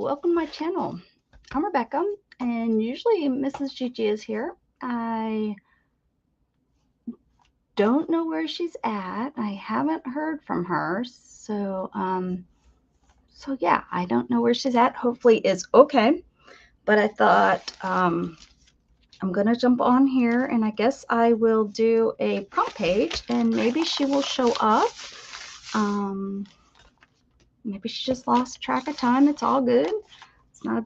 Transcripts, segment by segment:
welcome to my channel. I'm Rebecca, and usually Mrs. Gigi is here. I don't know where she's at. I haven't heard from her, so yeah, I don't know where she's at. Hopefully it's okay. But I thought I'm gonna jump on here, and I guess I will do a prompt page, and maybe she will show up. Maybe she just lost track of time. It's all good. It's not.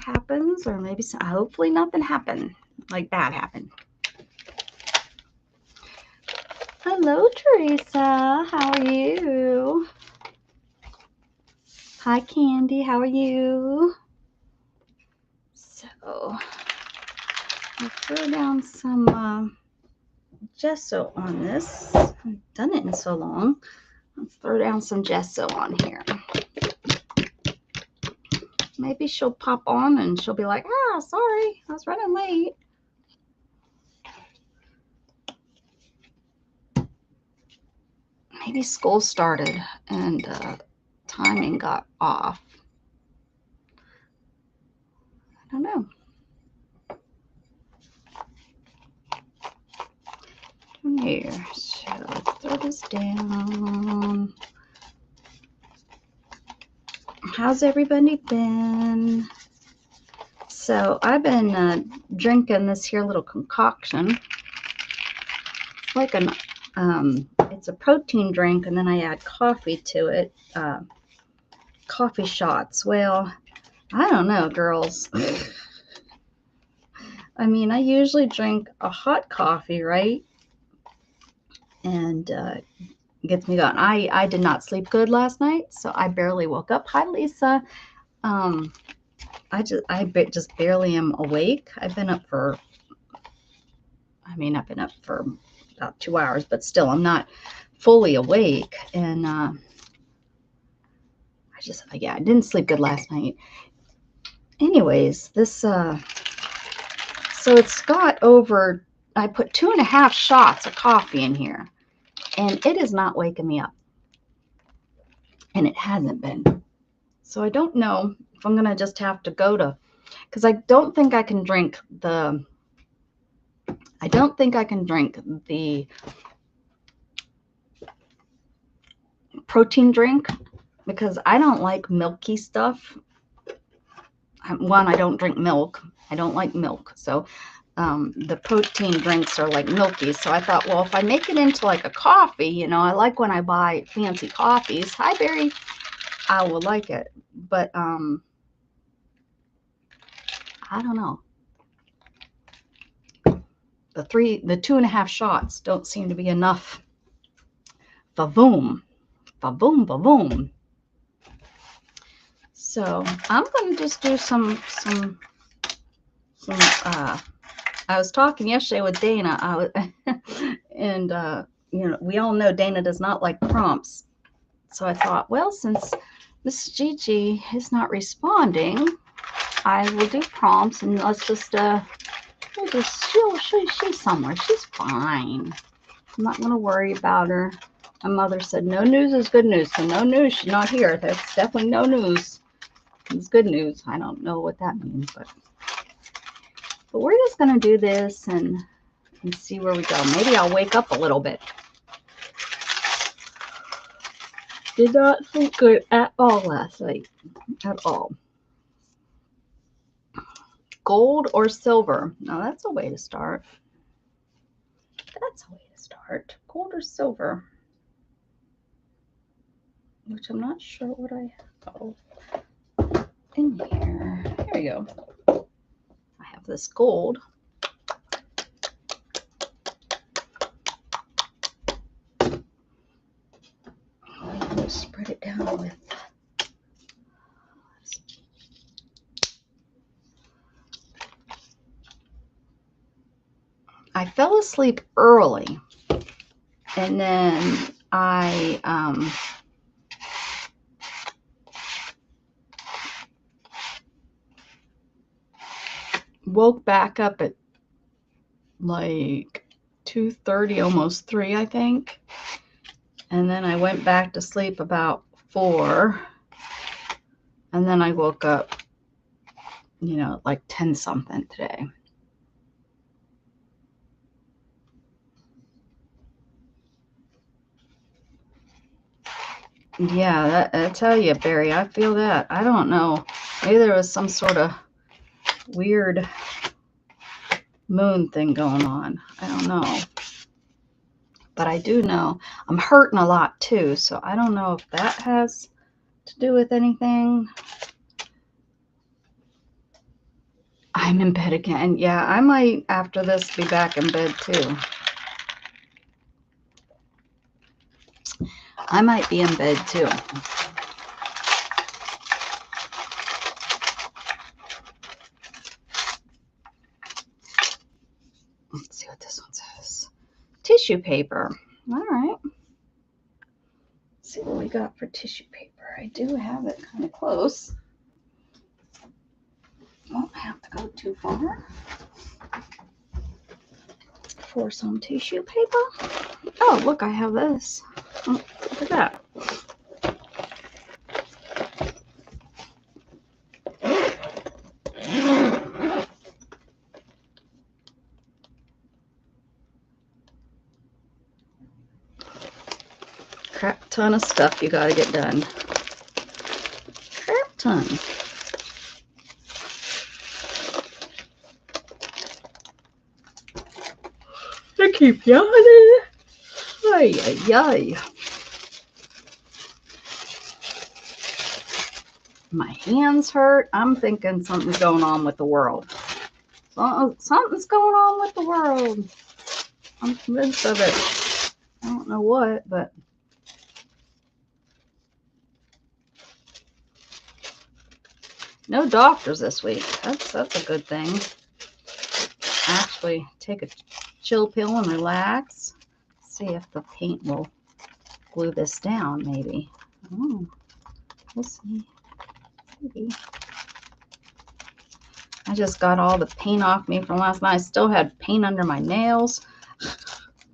Happens, or maybe hopefully nothing happened like that happened. Hello, Teresa. How are you? Hi, Candy. How are you? So I'll throw down some gesso on this. I haven't done it in so long. Let's throw down some gesso on here. Maybe she'll pop on and she'll be like, sorry, I was running late. Maybe school started and timing got off. I don't know. Here, so let's throw this down. How's everybody been? So I've been drinking this here little concoction. It's like it's a protein drink, and then I add coffee to it. Coffee shots. Well, I don't know, girls. I mean, I usually drink a hot coffee, right? And gets me going. I did not sleep good last night, so I barely woke up. Hi, Lisa. I just barely am awake. I've been up for about 2 hours, but still I'm not fully awake. And I didn't sleep good last night. Anyways, this so it's got over, I put 2.5 shots of coffee in here, and it is not waking me up. And it hasn't been. So I don't know if I'm going to just have to go to, because I don't think I can drink the protein drink, because I don't like milky stuff. One, I don't drink milk. I don't like milk. So the protein drinks are like milky. So I thought, well, if I make it into like a coffee, I like when I buy fancy coffees. Hi, Barry. I will like it. But I don't know. The 2.5 shots don't seem to be enough. Ba-boom. Ba-boom, ba-boom. So I'm going to just do some I was talking yesterday with Dana, and we all know Dana does not like prompts. So I thought, well, since Miss Gigi is not responding, I will do prompts, and let's just she's somewhere. She's fine. I'm not going to worry about her. My mother said no news is good news, so no news. She's not here. That's definitely no news. It's good news. I don't know what that means, but we're just going to do this and see where we go. Maybe I'll wake up a little bit. Did not sleep good at all last night. At all. Gold or silver? Now that's a way to start. That's a way to start. Gold or silver? Which I'm not sure what I have in here. Here we go. I have this gold. I'll spread it down with. I fell asleep early, and then I woke back up at like 2:30, almost 3, I think. And then I went back to sleep about 4. And then I woke up, you know, like 10 something today. Yeah, I tell you, Barry, I feel that. I don't know. Maybe there was some sort of weird moon thing going on. I don't know. But I do know I'm hurting a lot too, so I don't know if that has to do with anything. I'm in bed again. Yeah, I might, after this, be back in bed too. I might be in bed too. Let's see what this one says. Tissue paper. All right. Let's see what we got for tissue paper. I do have it kind of close. Won't have to go too far for some tissue paper. Oh, look, I have this. Oh, look at that. Crap ton of stuff you gotta get done. Crap ton. I keep yawning. Ay, ay, ay. My hands hurt. I'm thinking something's going on with the world. Something's going on with the world. I'm convinced of it. I don't know what, but no doctors this week. That's a good thing. Actually, take a chill pill and relax. See if the paint will glue this down, maybe. Oh, we'll see. Maybe. I just got all the paint off me from last night. I still had paint under my nails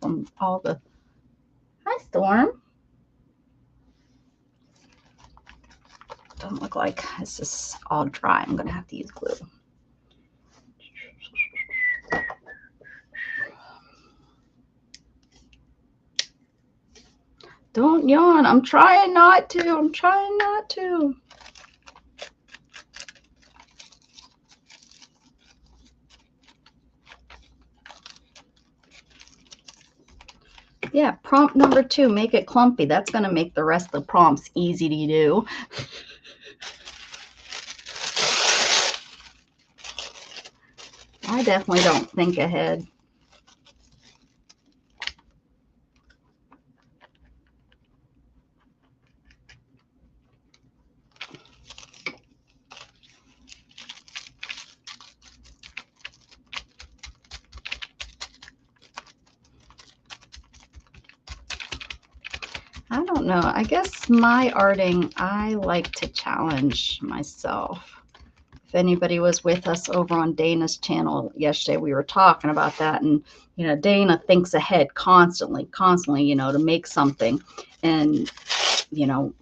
from all the... Hi, Storm. Doesn't look like this is all dry. I'm going to have to use glue. Don't yawn. I'm trying not to. I'm trying not to. Yeah, prompt number 2, make it clumpy. That's going to make the rest of the prompts easy to do. I definitely don't think ahead. I don't know. I guess my arting, I like to challenge myself. If anybody was with us over on Dana's channel yesterday, we were talking about that. And, you know, Dana thinks ahead constantly, you know, to make something. And, you know,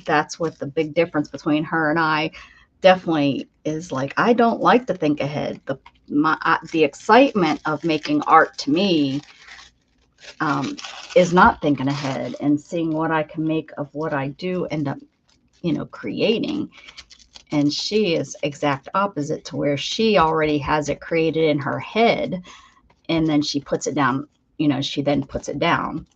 that's what the big difference between her and I definitely is. Like, I don't like to think ahead. The excitement of making art to me is not thinking ahead and seeing what I can make of what I do end up, you know, creating. And she is exact opposite, to where she already has it created in her head, and then she puts it down, you know, she then puts it down.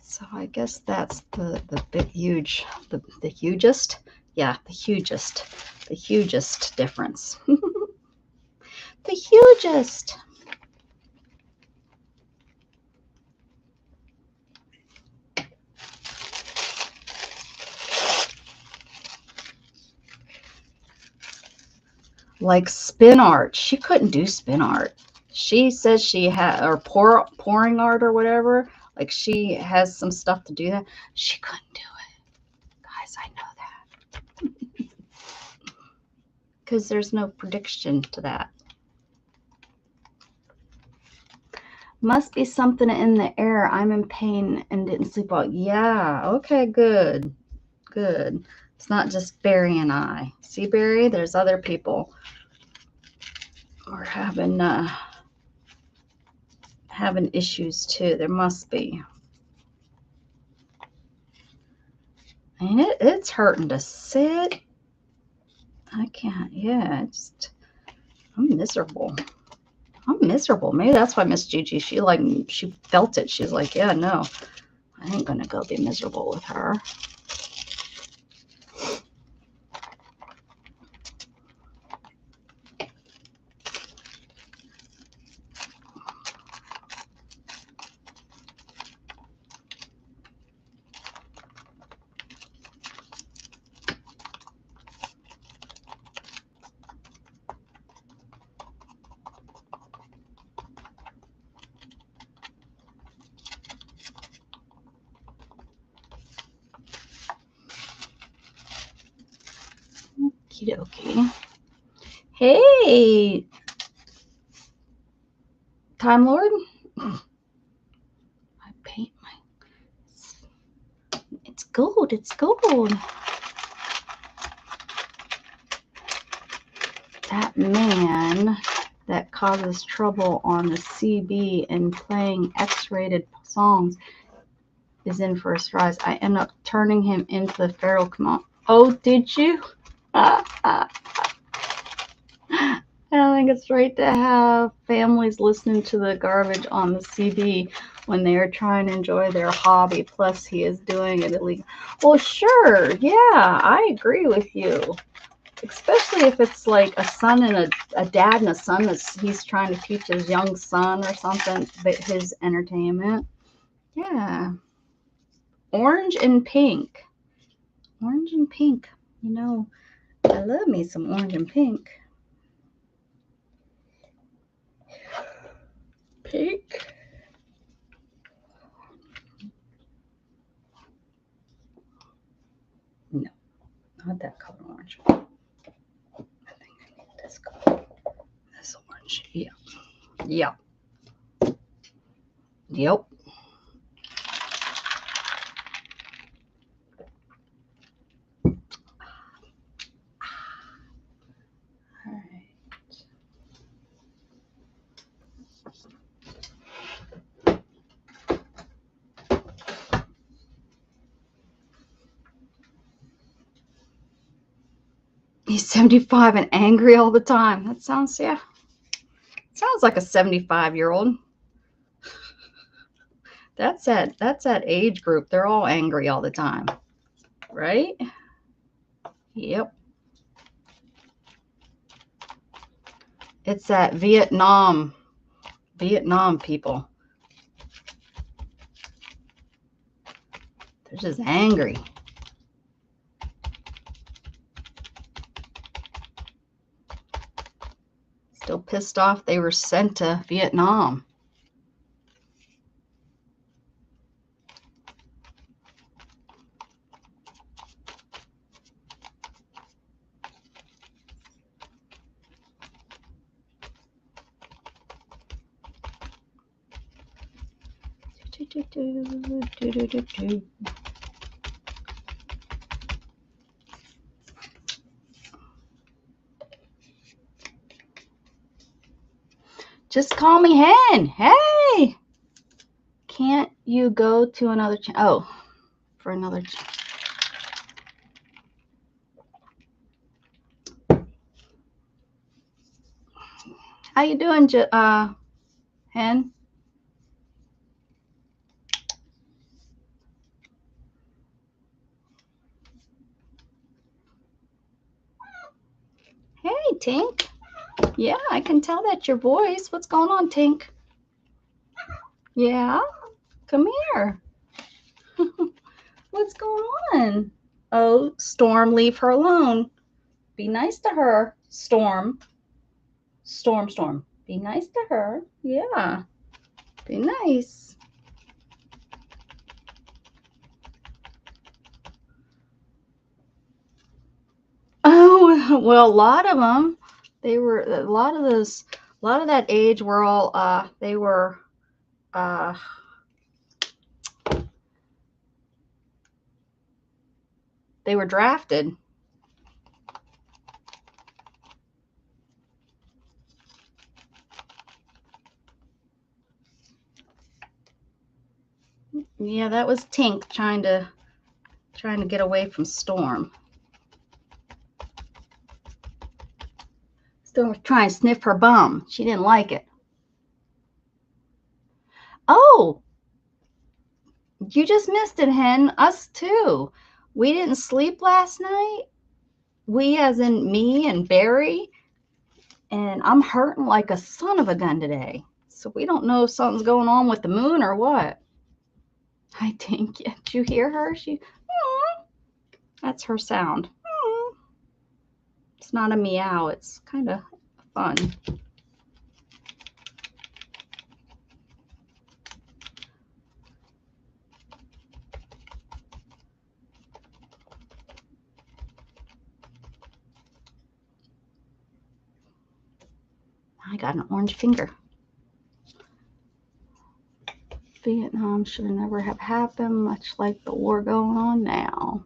So I guess that's the big huge, the hugest, yeah, the hugest difference. The hugest. Like spin art, she couldn't do spin art. She says she had, or pouring art or whatever, like she has some stuff to do that. She couldn't do it. Guys, I know that. Because there's no prediction to that. Must be something in the air. I'm in pain and didn't sleep well. Yeah, okay, good. Good. It's not just Barry and I. See, Barry, there's other people. We're having issues too. There must be. I mean, it's hurting to sit. I can't. Yeah, I'm miserable. I'm miserable. Maybe that's why Miss Gigi, she felt it. She's like, yeah, no, I ain't gonna go be miserable with her. Okie dokie. Hey, Time Lord. I paint it's gold. It's gold. That man that causes trouble on the CB and playing X-rated songs is in for a surprise. I end up turning him into the feral command. Oh, did you? I don't think it's right to have families listening to the garbage on the CD when they are trying to enjoy their hobby. Plus, he is doing it illegal. Well, sure. Yeah, I agree with you. Especially if it's like a son and a dad and a son that he's trying to teach his young son or something, but his entertainment. Yeah. Orange and pink. Orange and pink. You know, I love me some orange and pink. Pink. No, not that color orange. I think I need this color. This orange. Yeah. Yep. Yep. All right. He's 75 and angry all the time. That sounds, yeah. Sounds like a 75-year-old. That's that age group. They're all angry all the time. Right? Yep. It's that Vietnam people. They're just angry. Still pissed off they were sent to Vietnam. Just call me Hen. Hey! Can't you go to another channel? Oh, for another channel. How you doing, Hen? Hey, Tink. Yeah, I can tell that's your voice. What's going on, Tink? Yeah? Come here. What's going on? Oh, Storm, leave her alone. Be nice to her, Storm. Storm. Be nice to her. Yeah. Be nice. Oh, well, a lot of them, a lot of that age were all, they were They were drafted. Yeah, that was Tink trying to get away from Storm. Storm was trying to sniff her bum. She didn't like it. Oh, you just missed it, Hen. Us too. We didn't sleep last night. We as in me and Barry. And I'm hurting like a son of a gun today. So we don't know if something's going on with the moon or what. I think. Did you hear her? That's her sound. It's not a meow. It's kind of fun. I got an orange finger. Vietnam should never have happened, much like the war going on now.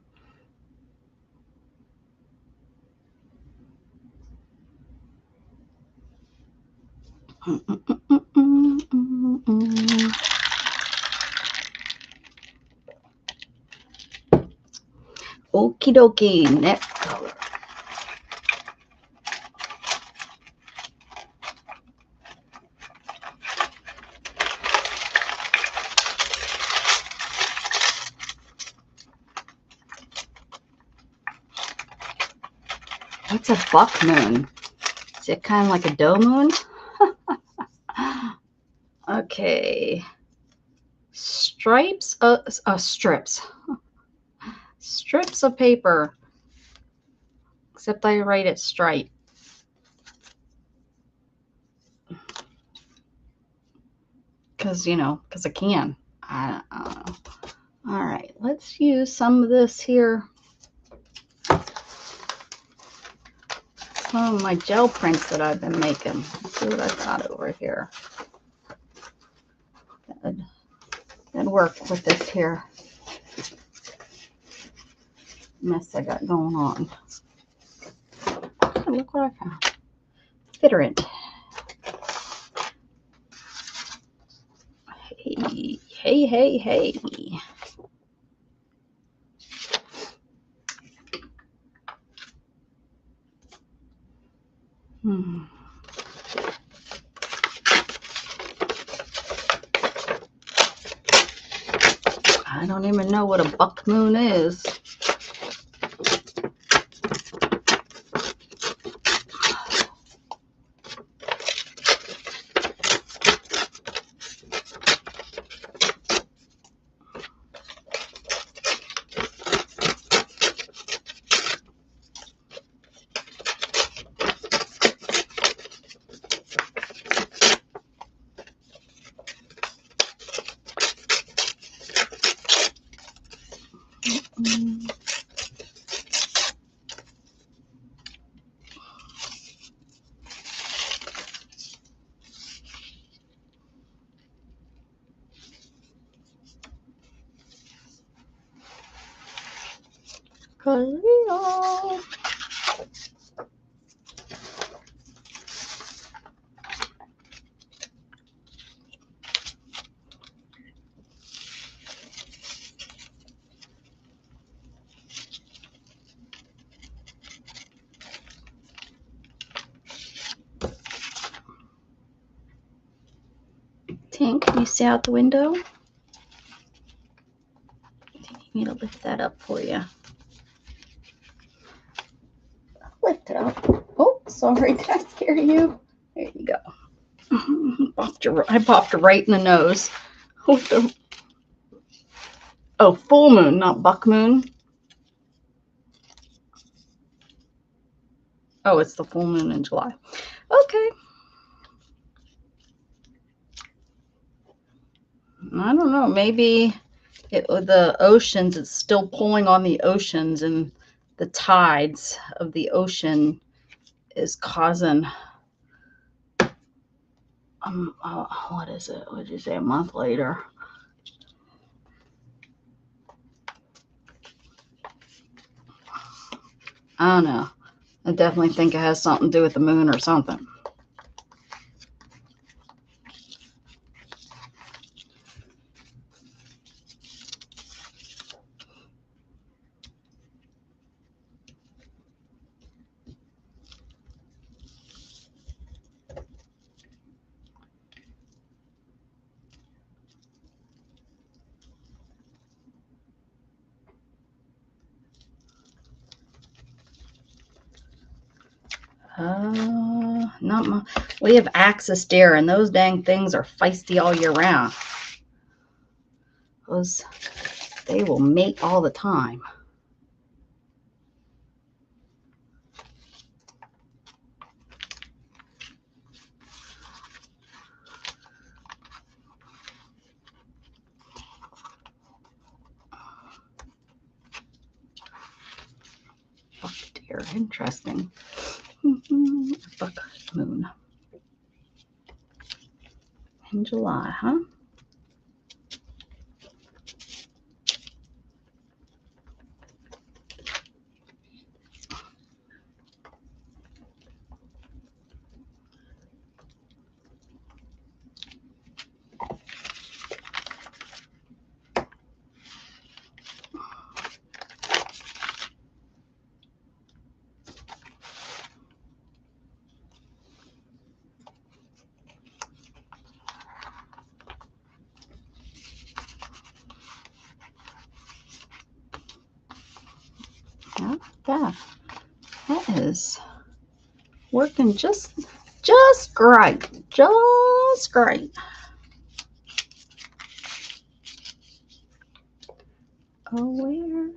Okie dokie, next color. What's a buck moon? Is it kind of like a doe moon? Okay. Strips, strips. Strips of paper. Except I write it stripe. Because, because I can. I don't know. All right, let's use some of this here. Some of my gel prints that I've been making. Let's see what I've got over here. That'd work with this here mess I got going on. Oh, look what I found. Bitterant. Hey, hey, hey, hey. I don't even know what a buck moon is. Tink, can you see out the window? You need me to lift that up for you. Lift it up. Oh, sorry, did I scare you? There you go. I popped her right in the nose. Oh, full moon, not buck moon. Oh, it's the full moon in July. Okay. I don't know. Maybe the oceans, it's still pulling on the oceans, and the tides of the ocean is causing what is it? What did you say? A month later. I don't know. I definitely think it has something to do with the moon or something. Not my. We have Axis deer, and those dang things are feisty all year round. They will mate all the time. Buck deer, interesting. Buck moon in July, huh? Yeah, that is working just great. Just great. Oh, where?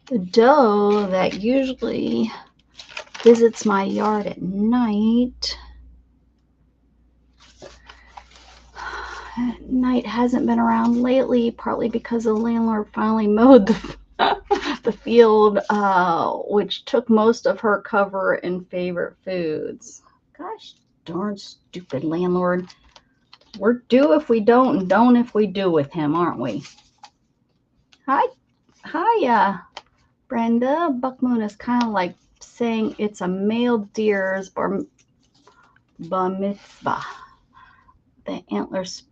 The doe that usually visits my yard at night hasn't been around lately, partly because the landlord finally mowed the field, which took most of her cover and favorite foods. Gosh darn stupid landlord. We're do if we don't and don't if we do with him, aren't we? Hi, Brenda. Buck moon is kind of like saying it's a male deer's bar mitzvah. The antlers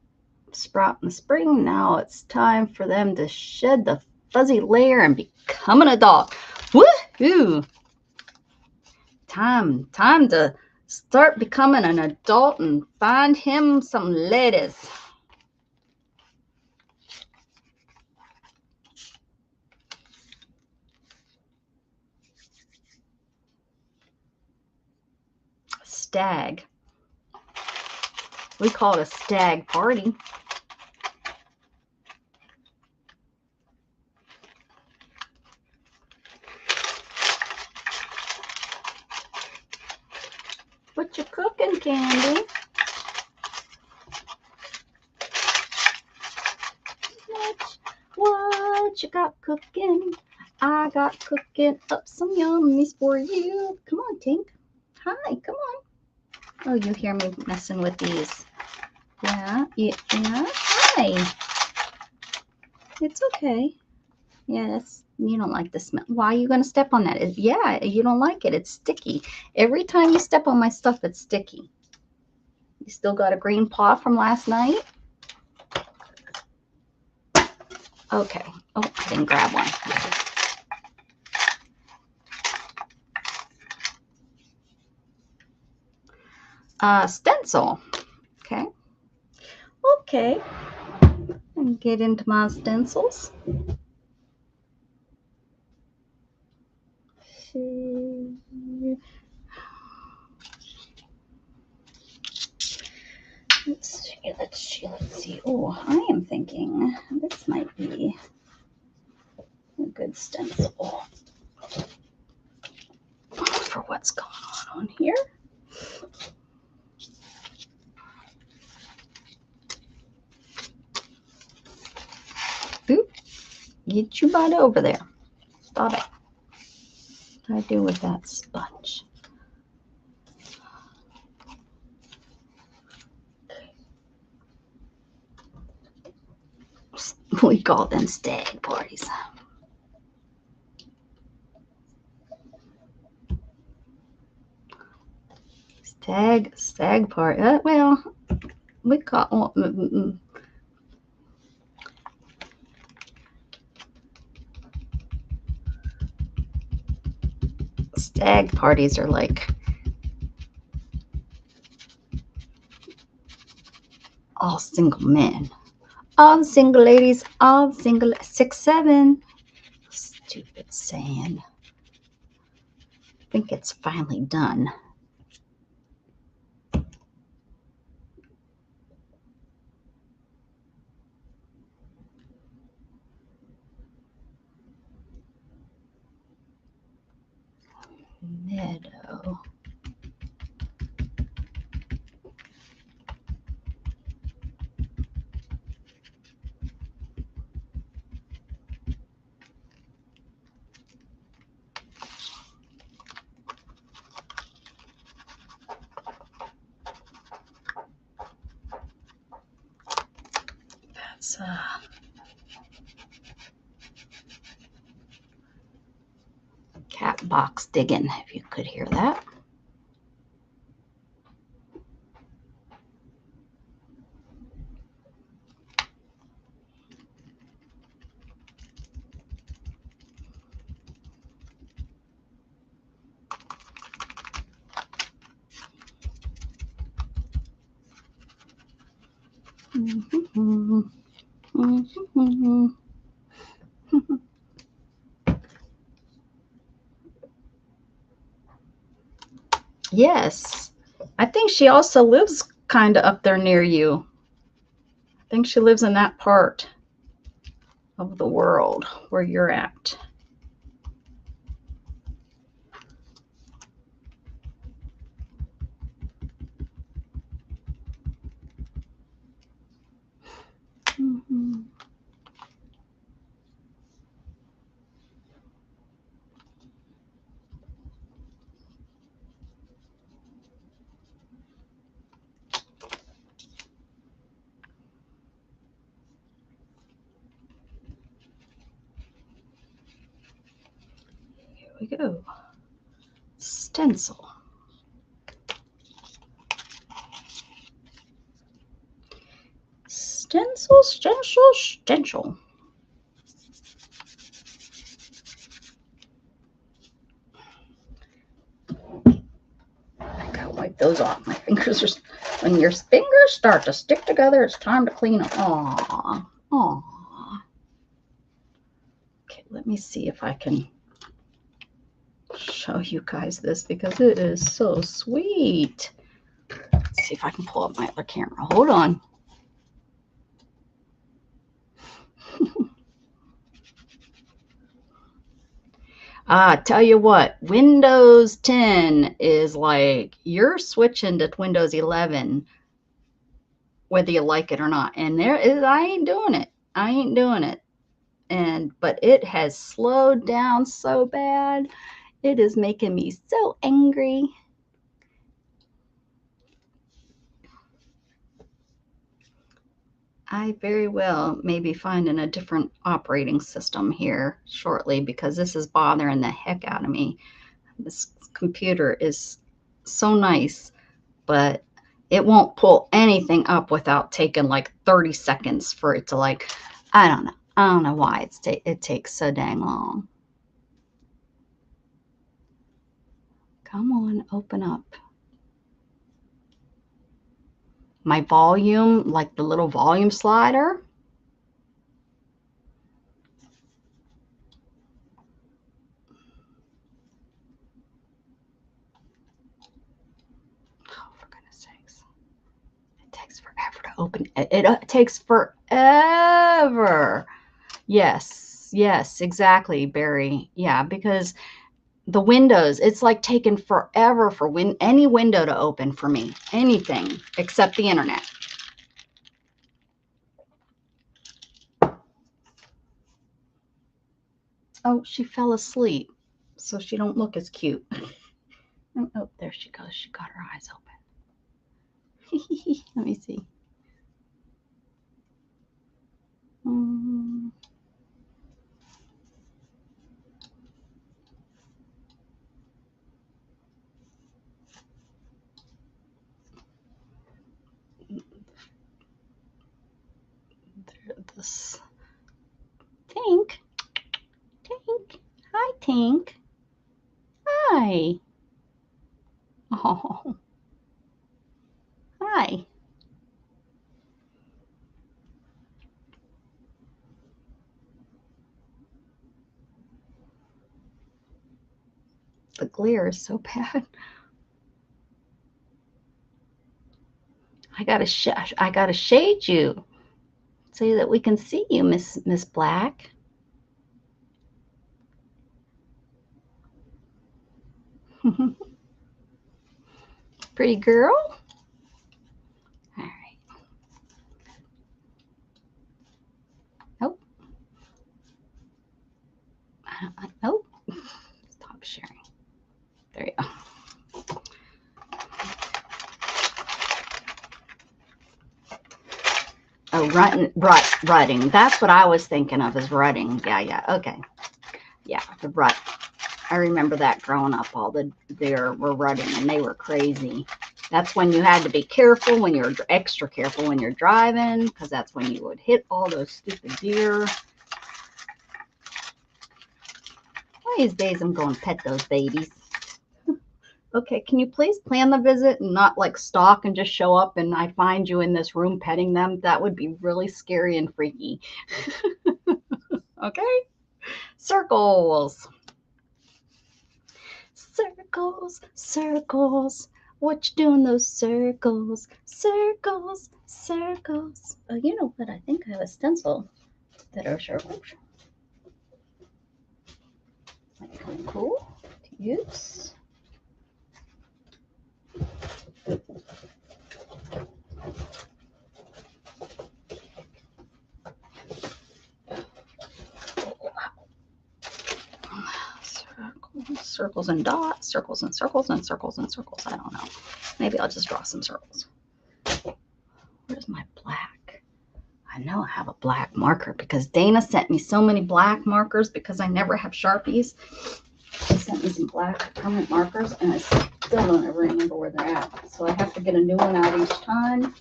sprout in the spring. Now it's time for them to shed the fuzzy layer and become an adult. Woohoo! Time to start becoming an adult and find him some ladies. Stag. We call it a stag party. What you cooking, Candy? What you got cooking? I got cooking up some yummies for you. Come on, Tink. Hi, come on. Oh, you hear me messing with these. Yeah. Hi. It's okay. Yeah, you don't like the smell. Why are you going to step on that? Yeah, you don't like it. It's sticky. Every time you step on my stuff, it's sticky. You still got a green paw from last night? Okay. Oh, I didn't grab one. Stencil. Okay. And get into my stencils. Let's see. Oh, I am thinking this might be a good stencil for what's going on here. Oop. Get your butt over there. Stop it. What do I do with that sponge? We call them stag parties. Stag party. Well, we call stag parties are like all single men. All the single ladies, all the single 6'7". Stupid sand. I think it's finally done. Meadow. That's cat box digging, if you could hear that. Yes, I think she also lives kind of up there near you. I think she lives in that part of the world where you're at. Here we go. Stencil. Stencil, stencil, stencil. I gotta wipe those off. My fingers are, when your fingers start to stick together, it's time to clean them. Aww, aww. Okay, let me see if I can show you guys this because it is so sweet. Let's see if I can pull up my other camera. Hold on. Tell you what, Windows 10 is like you're switching to Windows 11, whether you like it or not. And I ain't doing it. I ain't doing it. But it has slowed down so bad. It is making me so angry. I very well may be finding a different operating system here shortly because this is bothering the heck out of me. This computer is so nice, but it won't pull anything up without taking like 30 seconds for it to like, I don't know. I don't know why it takes so dang long. Come on, open up. My volume, like the little volume slider. Oh, for goodness sakes. It takes forever to open. It takes forever. Yes, yes, exactly, Barry. Yeah, because the windows, it's like taking forever for any window to open for me. Anything except the internet. Oh, she fell asleep, so she don't look as cute. Oh, there she goes. She got her eyes open. Let me see. This Tink. Tink. Hi, Tink. Hi. Oh. Hi. The glare is so bad. I gotta shade you so that we can see you, Miss Black. Pretty girl. All right. Nope. Nope. Stop sharing. There you go. Oh, rutting. That's what I was thinking of, is rutting. Yeah. Okay. Yeah, the rut. I remember that growing up. All the deer were rutting, and they were crazy. That's when you had to be careful, when you're extra careful when you're driving, because that's when you would hit all those stupid deer. One of these days I'm going to pet those babies. Okay, can you please plan the visit and not like stalk and just show up and I find you in this room petting them? That would be really scary and freaky. Okay? Circles. Circles, circles. What you doing those circles? Circles, circles. Oh, you know what? I think I have a stencil that are circles. Might be kind of cool to use. Circles and dots, circles and circles and circles and circles. I don't know. Maybe I'll just draw some circles. Where's my black? I know I have a black marker because Dana sent me so many black markers because I never have Sharpies. She sent me some black permanent markers and I still don't ever remember where they're at. So I have to get a new one out each time.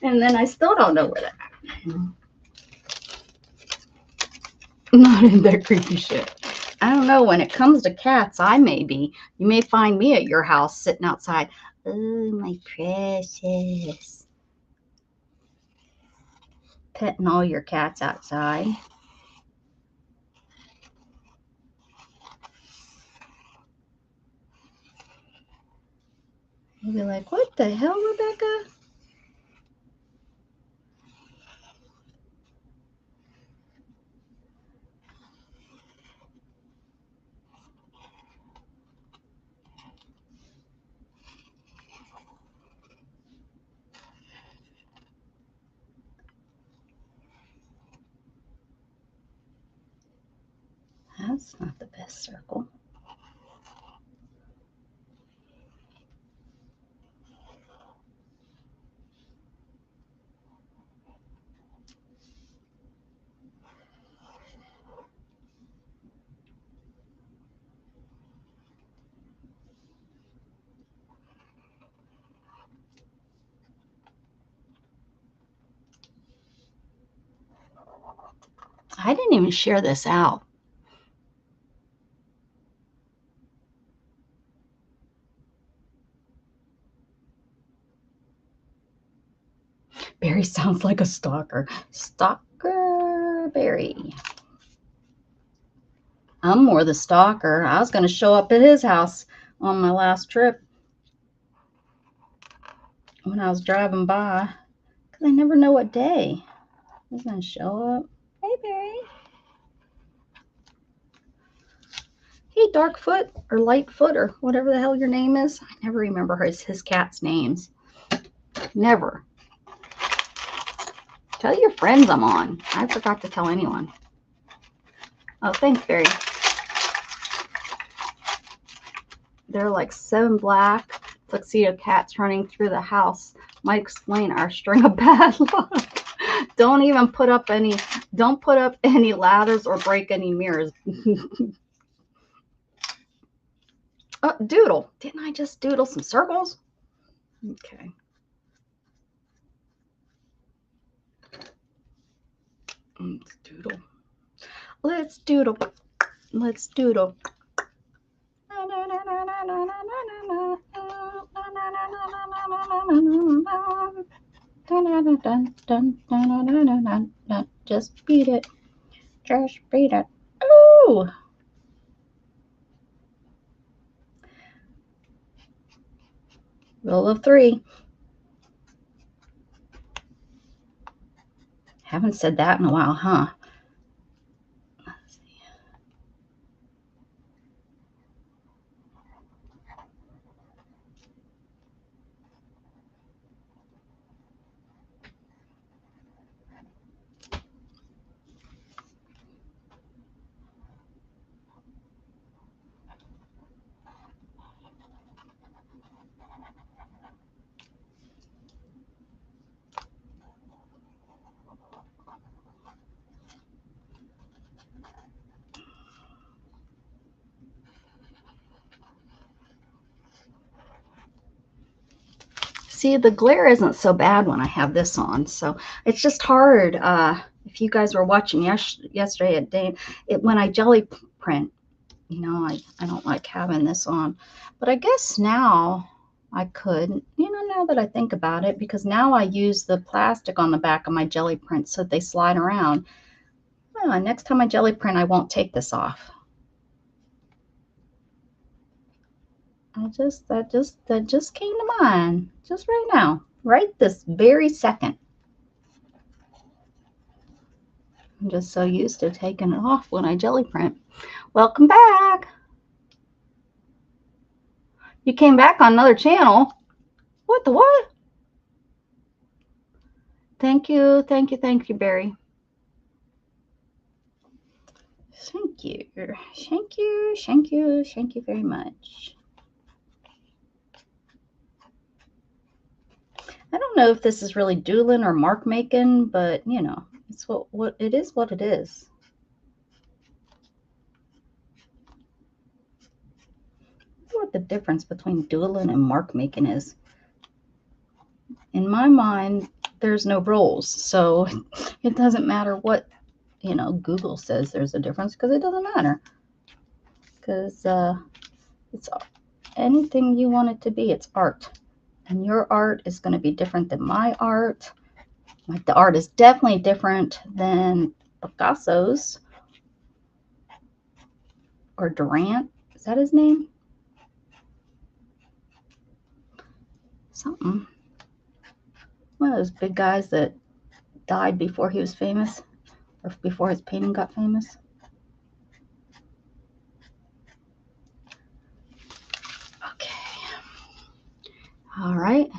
And then I still don't know where they're at. Not in that creepy shit. I don't know. When it comes to cats, I may be. You may find me at your house sitting outside. Oh, my precious. Petting all your cats outside. You'll be like, what the hell, Rebecca? That's not the best circle. I didn't even share this out. Barry sounds like a stalker. Stalker Barry. I'm more the stalker. I was going to show up at his house on my last trip when I was driving by because I never know what day I was going to show up. Hey, Barry. Hey, Darkfoot or Lightfoot or whatever the hell your name is. I never remember his cat's names. Never. Tell your friends I'm on. I forgot to tell anyone. Oh, thanks, Barry. There are like 7 black tuxedo cats running through the house. Might explain our string of bad luck. Don't even put up any, don't put up any ladders or break any mirrors. Oh, doodle. Didn't I just doodle some circles? Okay. Let's doodle. Let's doodle. Let's doodle. Just beat it. Just beat it. Ooh. Roll of 3. Haven't said that in a while, huh? Let's see. See, the glare isn't so bad when I have this on, so it's just hard. If you guys were watching yesterday at Dane, when I jelly print, you know, I don't like having this on, but I guess now I could, you know, now that I think about it, because now I use the plastic on the back of my jelly print so they slide around. Well, next time I jelly print, I won't take this off. That just came to mind just right now, right this very second. I'm just so used to taking it off when I jelly print. Welcome back. You came back on another channel. What the what? Thank you, thank you, thank you, Barry. Thank you, thank you, thank you, thank you very much. I don't know if this is really doodling or mark making, but you know, it's what it is. What it is. What the difference between doodling and mark making is. In my mind, there's no rules, so it doesn't matter what, you know, Google says there's a difference, because it doesn't matter, because it's anything you want it to be. It's art, and your art is going to be different than my art. Like, the art is definitely different than Picasso's or Durant. Is that his name? Something. One of those big guys that died before he was famous, or before his painting got famous. Okay. All right.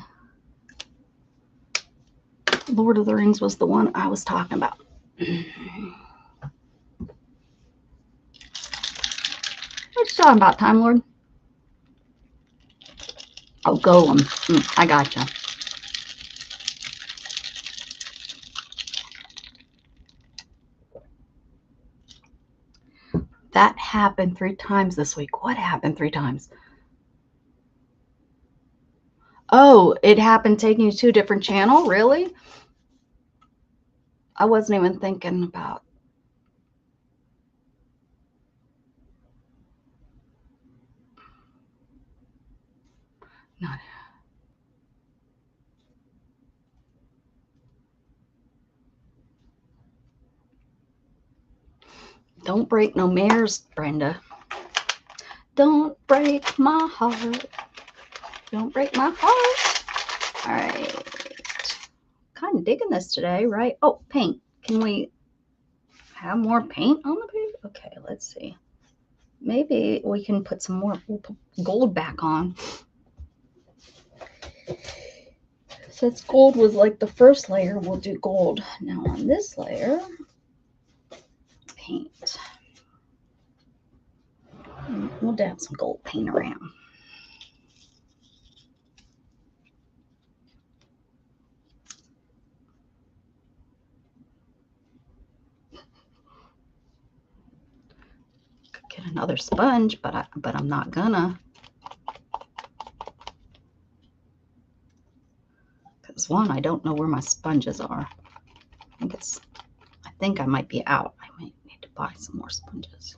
Lord of the Rings was the one I was talking about. What you talking about, Time Lord? Oh, Golem. I gotcha. That happened 3 times this week. What happened 3 times? Oh, it happened taking you to a different channel? Really? I wasn't even thinking about. Not. Don't break no mirrors, Brenda. Don't break my heart. Don't break my heart. All right. Kind of digging this today, right? Oh, paint. Can we have more paint on the page? Okay, let's see. Maybe we can put some more, we'll put gold back on. Since gold was like the first layer, we'll do gold. Now on this layer, paint. We'll dab some gold paint around. Could get another sponge, but I'm not gonna. Because one, I don't know where my sponges are. I think I might be out. I might need to buy some more sponges.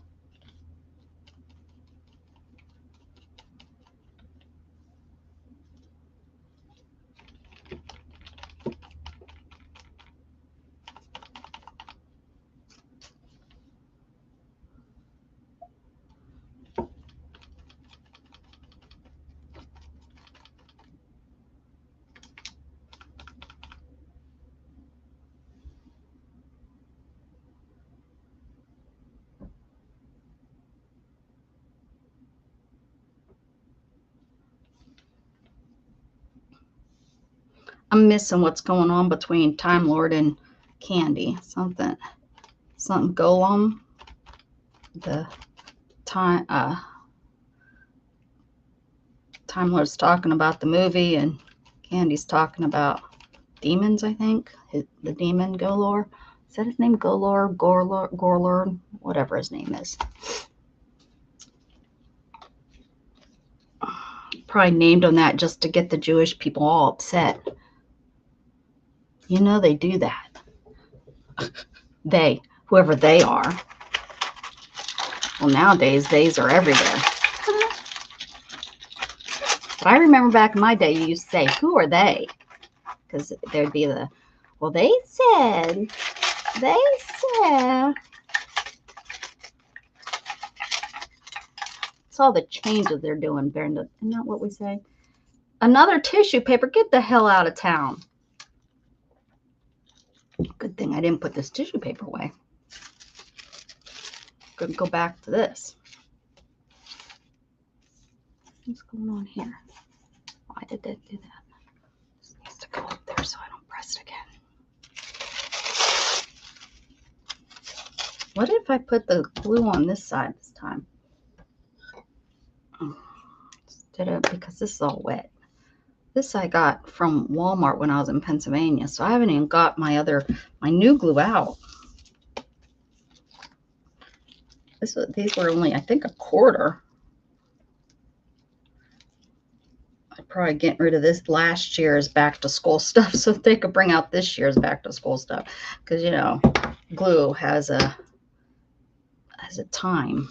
I'm missing what's going on between Time Lord and Candy. Something Golem. The Time Lord's talking about the movie, and Candy's talking about demons. I think the demon Golor. Is that his name? Gorlor, whatever his name is. Probably named him that just to get the Jewish people all upset. You know they do that. Whoever they are. Well, nowadays, theys are everywhere. But I remember back in my day, you used to say, who are they? Because there'd be well, they said. It's all the changes they're doing, Brenda. Isn't that what we say? Another tissue paper. Get the hell out of town. Good thing I didn't put this tissue paper away. Couldn't go back to this. What's going on here? Why did they do that? This needs to go up there so I don't press it again. What if I put the glue on this side this time? Because this is all wet. This I got from Walmart when I was in Pennsylvania, so I haven't even got my new glue out. These were only, I think, $1. I'd probably get rid of this last year's back to school stuff so that they could bring out this year's back to school stuff. Because, you know, glue has a time.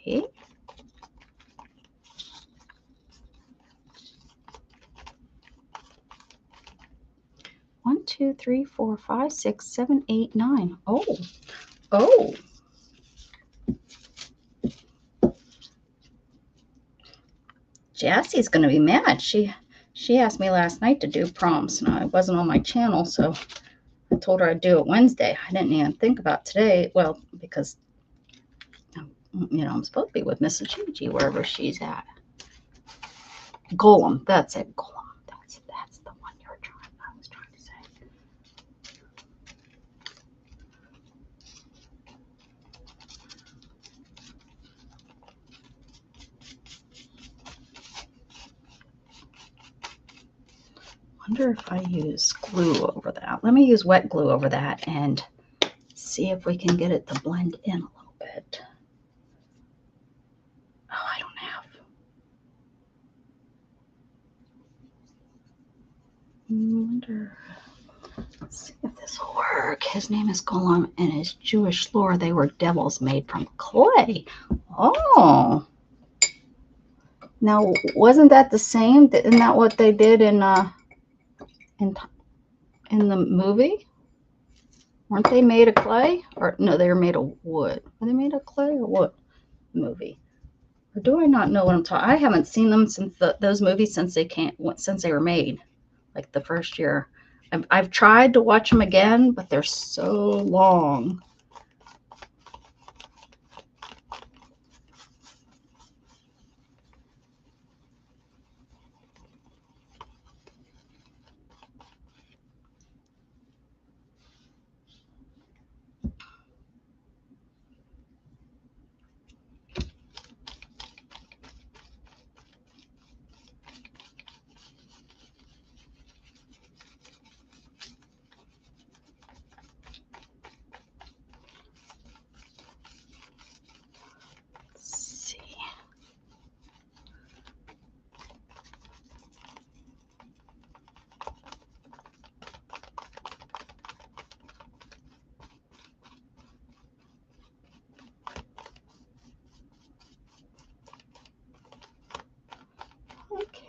Okay. 1, 2, 3, 4, 5, 6, 7, 8, 9. Oh. Jassie's gonna be mad. She asked me last night to do prompts, and I wasn't on my channel, so I told her I'd do it Wednesday. I didn't even think about today. Well, because I'm supposed to be with Mrs. Gigi wherever she's at. Golem. That's it. Golem. That's the one I was trying to say. Wonder if I use glue over that. Let me use wet glue over that and see if we can get it to blend in a little bit. Oh, I don't have. I wonder. Let's see if this will work. His name is Golem, and his Jewish lore, they were devils made from clay. Oh. Now, wasn't that the same? Isn't that what they did in the movie? Weren't they made of clay? Or no, they were made of wood. Were they made of clay or wood? Movie. Or do I not know what I'm talking? I haven't seen them since those movies since they were made, like the first year. I've tried to watch them again, but they're so long.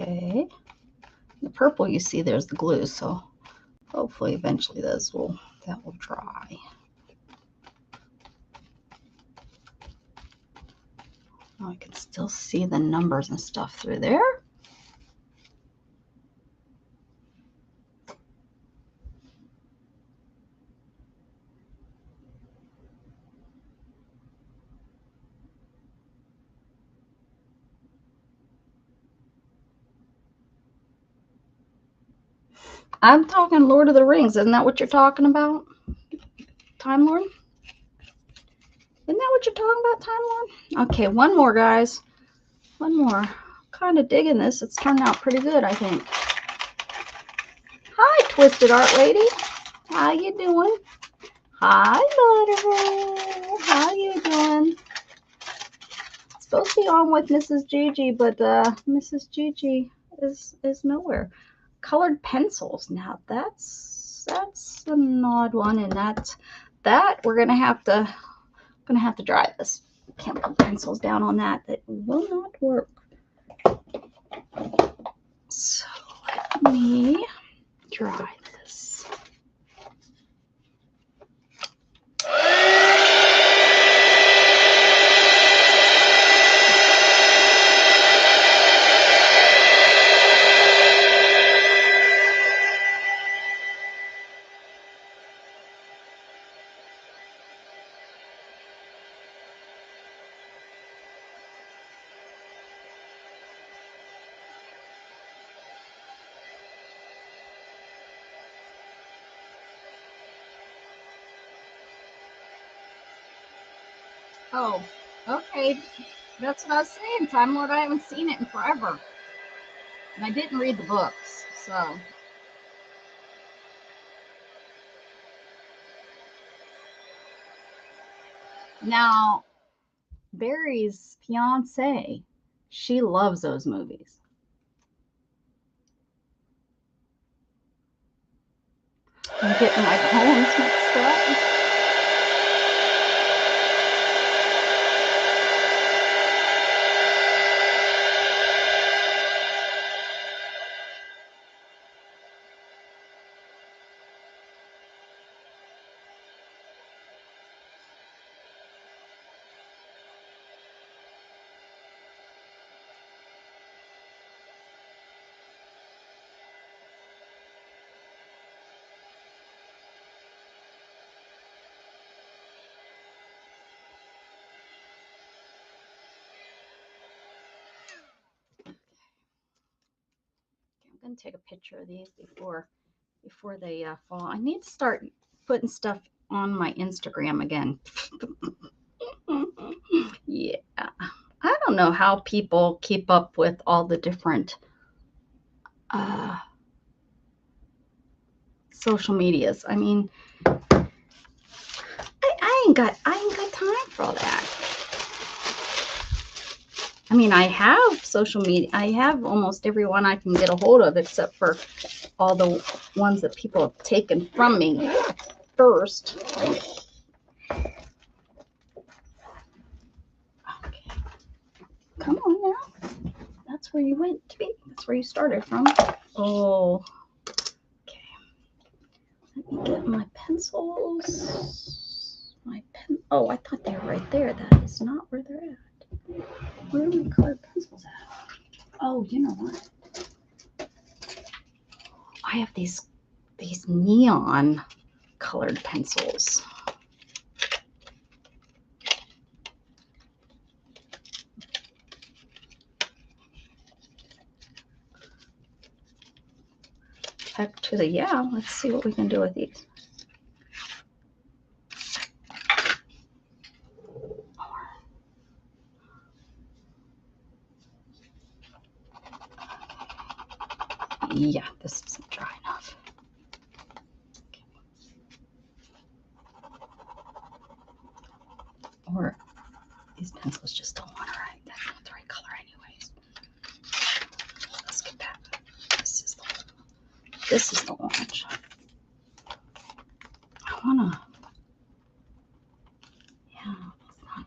Okay. The purple you see there's the glue, so hopefully eventually that will dry. Oh, I can still see the numbers and stuff through there. I'm talking Lord of the Rings. Isn't that what you're talking about? Time Lord? Isn't that what you're talking about, Time Lord? Okay, one more, guys. One more. Kind of digging this. It's turned out pretty good, I think. Hi, Twisted Art Lady. How you doing? Hi, Butterhead. How you doing? It's supposed to be on with Mrs. Gigi, but Mrs. Gigi is nowhere. Colored pencils. Now that's an odd one, and that we're gonna have to dry this. Can't put pencils down on that. That will not work. So let me dry this. Oh, okay. That's what I was saying, Time Lord. I haven't seen it in forever. And I didn't read the books, so. Now, Barry's fiance, she loves those movies. I'm getting my poems mixed up. I'm going to take a picture of these before they fall. I need to start putting stuff on my Instagram again. Yeah. I don't know how people keep up with all the different social medias. I mean, I ain't got time for all that. I mean, I have social media. I have almost everyone I can get a hold of, except for all the ones that people have taken from me first. Okay. Come on now. That's where you went to be. That's where you started from. Oh, okay. Let me get my pencils. Oh, I thought they were right there. That is not where they're at. Where are my colored pencils at? Oh, you know what? I have these neon colored pencils. Actually, yeah, let's see what we can do with these. Yeah, this isn't dry enough. Okay. Or these pencils just don't want to write. That's not the right color anyways. Let's get that. This is the orange. I wanna, yeah, it's not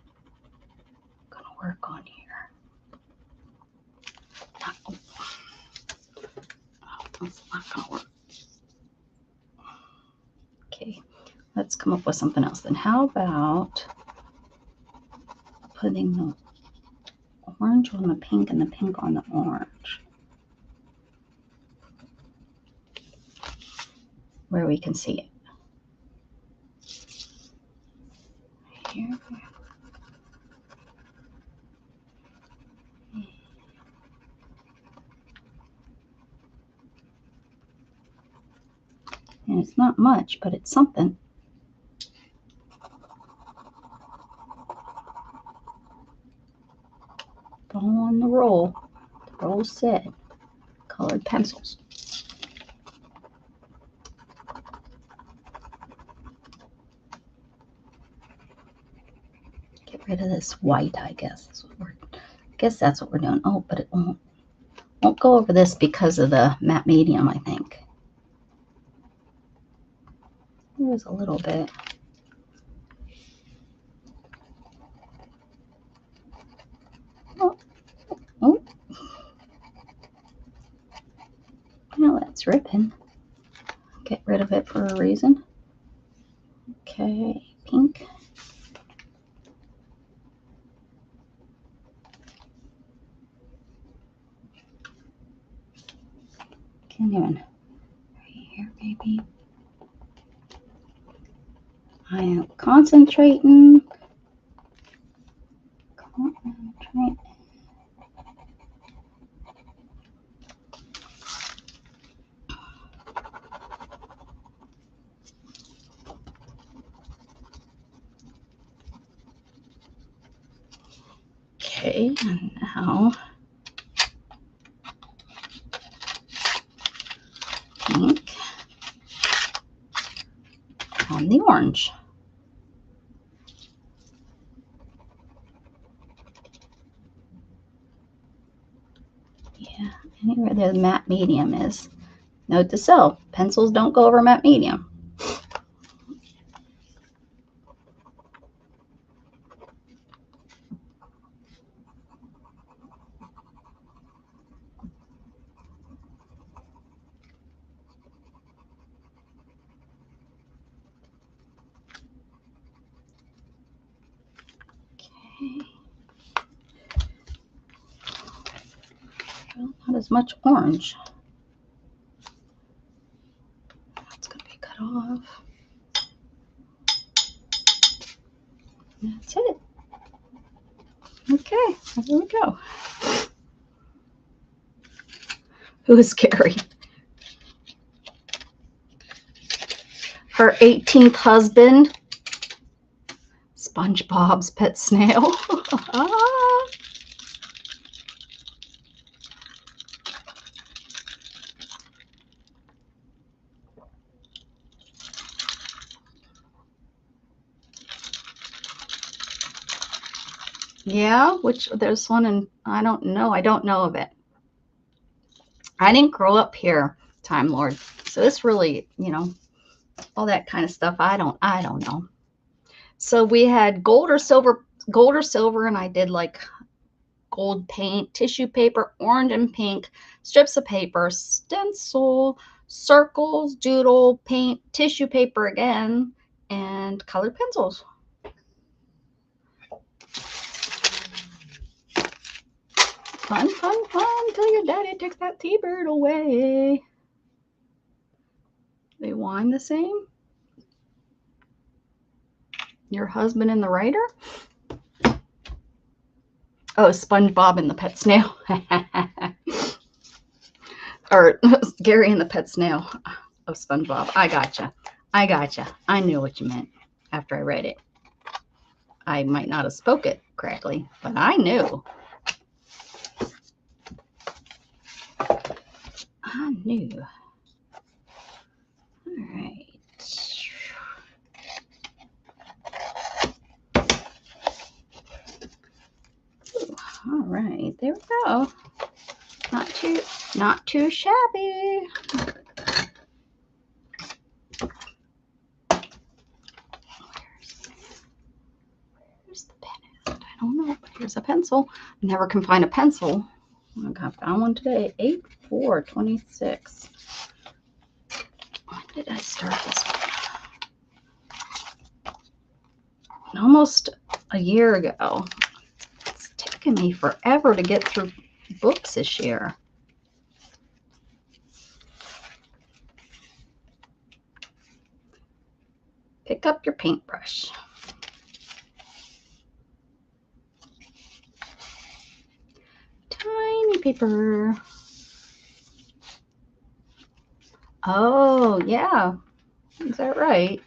gonna work on here. come up with something else. Then how about putting the orange on the pink and the pink on the orange, where we can see it. Here. And it's not much, but it's something. All on the roll. The roll said colored pencils. Get rid of this white, I guess. That's what we're doing. Oh, but it won't go over this because of the matte medium, I think. There's a little bit. Oh. Well, that's ripping. Get rid of it for a reason. Okay, pink. Can't even. Right here, maybe. I am concentrating. Okay, and now pink on the orange. Yeah, anywhere the matte medium is. Note to self, pencils don't go over matte medium. Okay. Well, not as much orange. That's going to be cut off. That's it. Okay, there we go. Who is Carrie? Her 18th husband, SpongeBob's pet snail. Yeah, which there's one, and I don't know of it. I didn't grow up here, Time Lord. So this really, all that kind of stuff, I don't know. So we had gold or silver, and I did like gold paint, tissue paper, orange and pink, strips of paper, stencil, circles, doodle, paint, tissue paper again, and colored pencils. Fun, fun, fun, till your daddy takes that T-bird away. They whine the same? Your husband and the writer? Oh, SpongeBob and the pet snail. Or Gary and the pet snail of SpongeBob. I gotcha. I knew what you meant after I read it. I might not have spoke it correctly, but I knew. All right. Ooh, all right, there we go. Not too shabby. Where's the pen? I don't know. Here's a pencil. I never can find a pencil. I found one today. 8/4/26. When did I start this one? almost a year ago. It's taken me forever to get through books this year. Pick up your paintbrush. Tiny paper. Oh, yeah. Is that right?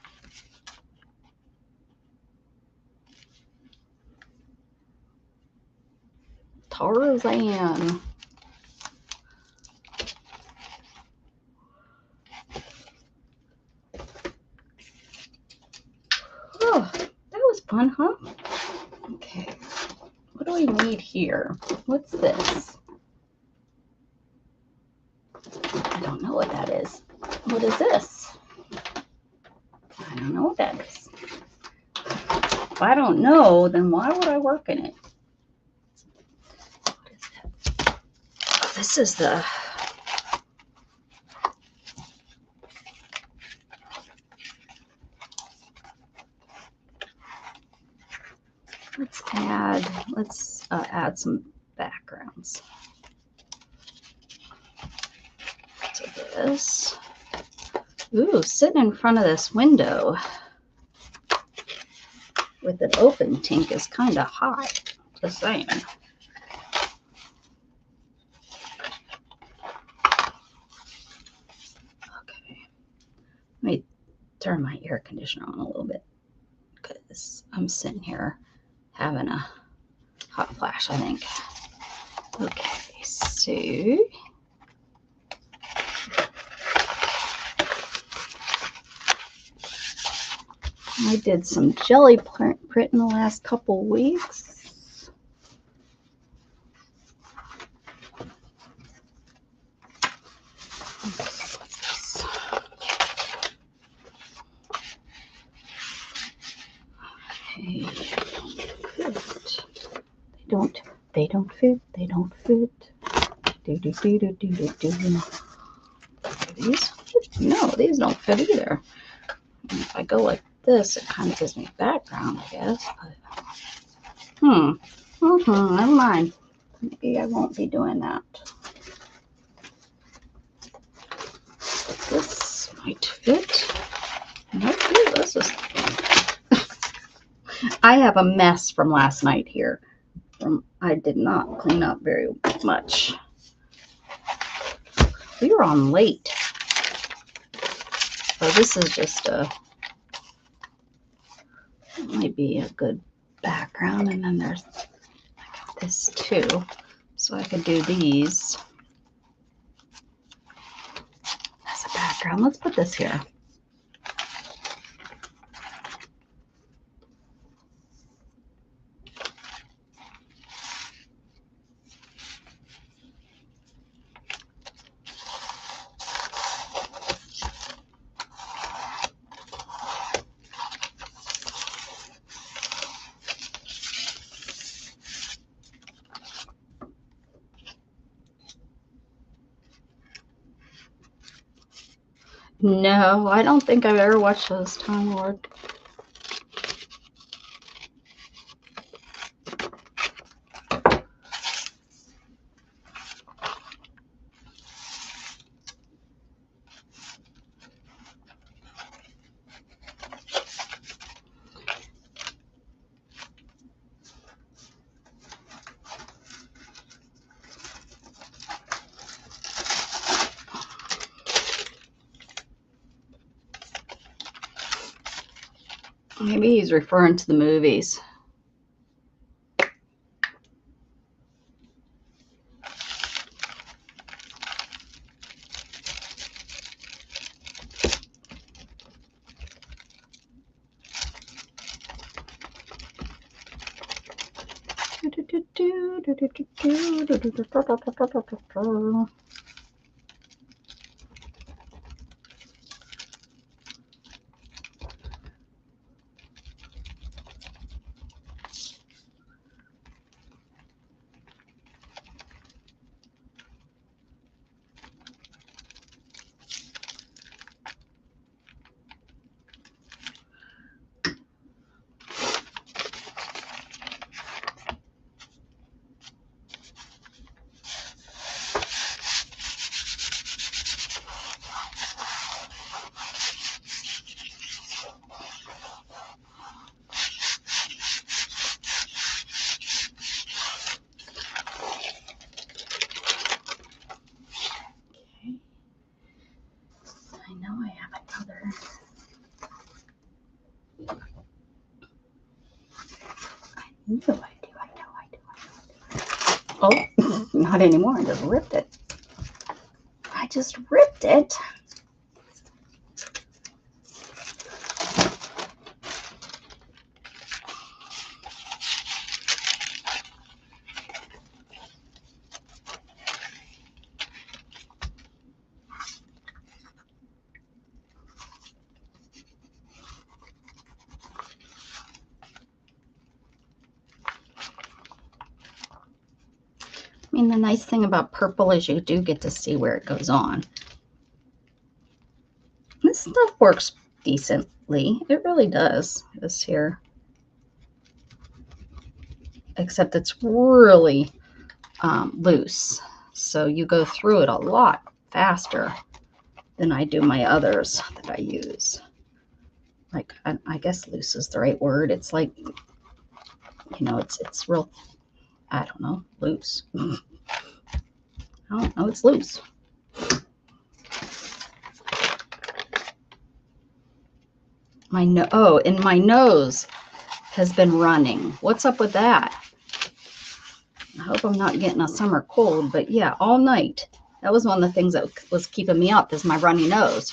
Tarzan. Oh, that was fun, huh? Okay. What do we need here? What's this? I don't know what that is. What is this? I don't know what that is. If I don't know, then why would I work in it? What is that? Oh, this is the... Let's add some backgrounds to this. Ooh, sitting in front of this window with it open tink is kind of hot. Just saying. Okay, let me turn my air conditioner on a little bit because I'm sitting here having a hot flash, I think. Okay, so I did some jelly print in the last couple weeks. Okay. They don't fit. Do. These fit? No, these don't fit either. And if I go like this, it kind of gives me background, I guess. But, never mind. Maybe I won't be doing that. This might fit. Nope, this is... I have a mess from last night here. I did not clean up very much. We were on late. So this is just might be a good background. And then I got this too. So I could do these as a background. Let's put this here. No, I don't think I've ever watched those Time Lord. Maybe he's referring to the movies. I do. Oh, not anymore. I just ripped it. I just ripped it. I mean, the nice thing about purple is you do get to see where it goes on. This stuff works decently. It really does. This here. Except it's really loose. So you go through it a lot faster than I do my others that I use. Like, I guess loose is the right word. It's like, you know, it's real, I don't know, loose. I don't know, it's loose. And my nose has been running. What's up with that? I hope I'm not getting a summer cold, but yeah, all night. That was one of the things that was keeping me up, is my runny nose.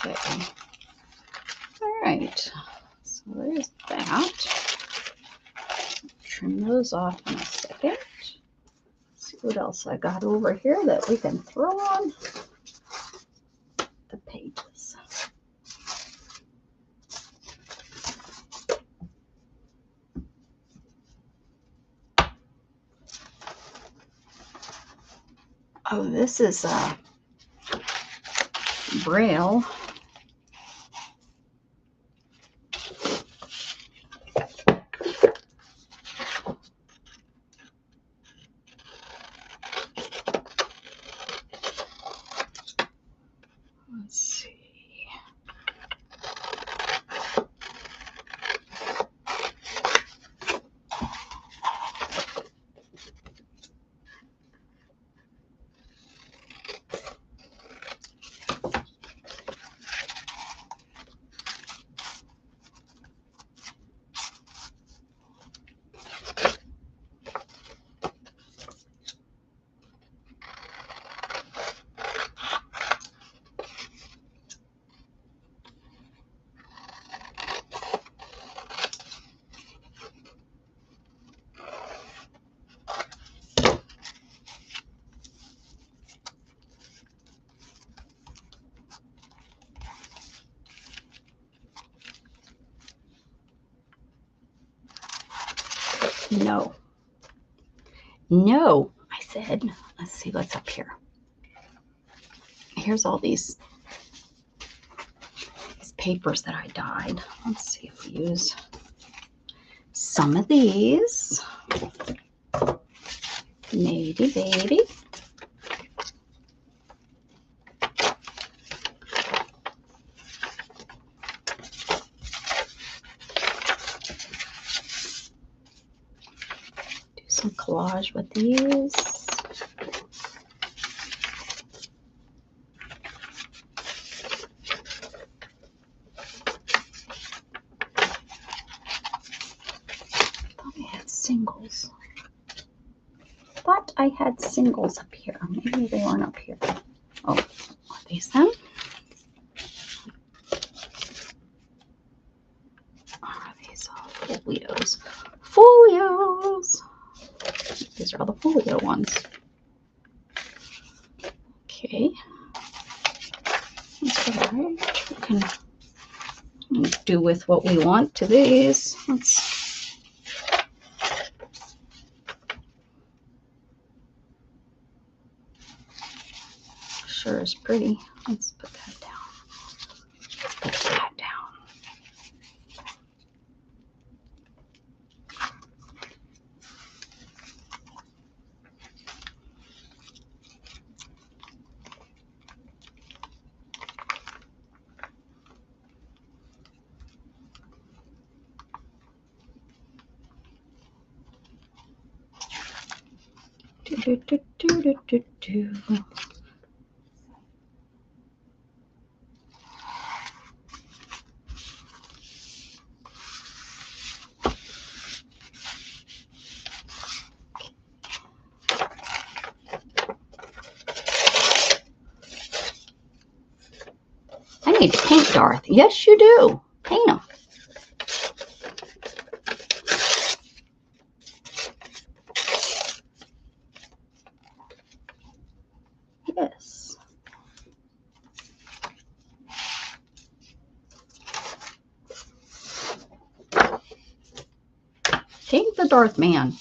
Okay. All right. So there's that. Trim those off in a second. Let's see what else I got over here that we can throw on the pages. Oh, this is Braille. Let's see. No. No, I said. Let's see what's up here. Here's all these papers that I dyed. Let's see if we use some of these. Maybe, baby. Do some collage with these. Singles. Thought I had singles up here. Maybe they weren't up here. Oh, are these them? Are these all folios? Folios! These are all the folio ones. Okay. That's all right. We can do with what we want to these. Sure is pretty. Let's put that down. Let's put that down. Do, do, do, do, do, do, do. I need to paint Darth. Yes, you do. Paint him. Yes. Paint the Darth man.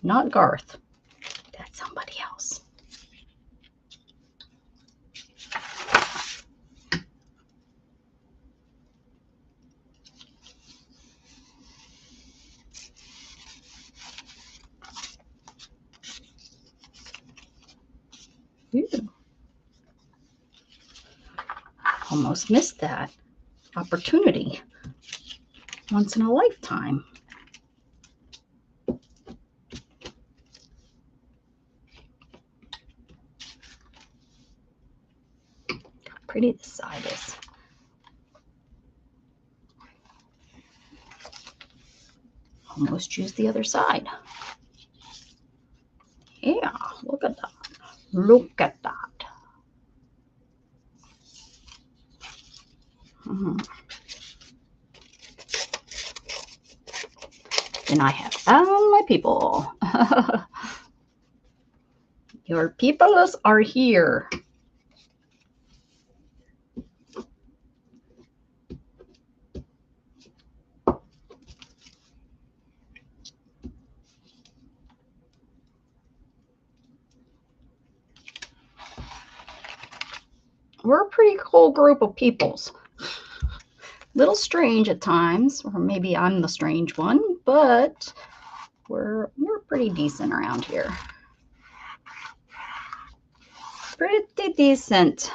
Not Garth. That's somebody else. Ew. Almost missed that opportunity. Once in a lifetime. How pretty this side is. Almost used the other side. Yeah, look at that. Look at that. And I have found my people. Your peoples are here. We're a pretty cool group of peoples. Little strange at times, or maybe I'm the strange one, but we're pretty decent around here. Pretty decent.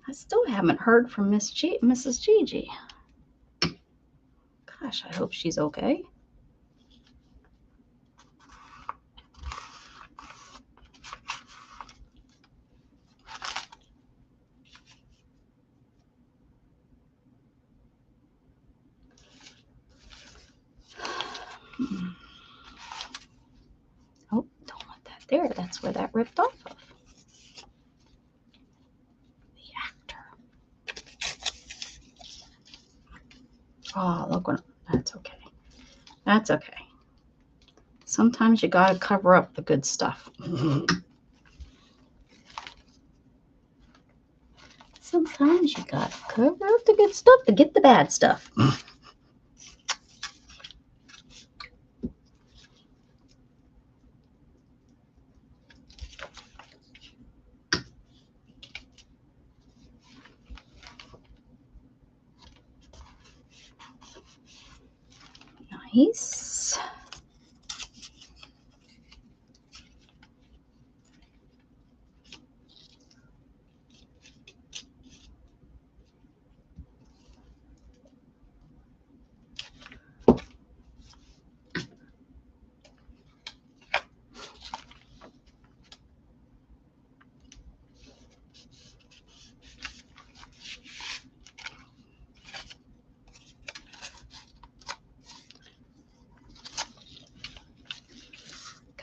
I still haven't heard from Mrs. Gigi. Gosh, I hope she's okay. Oh, don't want that there. That's where that ripped off of. The actor. Oh, look what. That's okay. That's okay. Sometimes you gotta cover up the good stuff. Sometimes you gotta cover up the good stuff to get the bad stuff. Nice.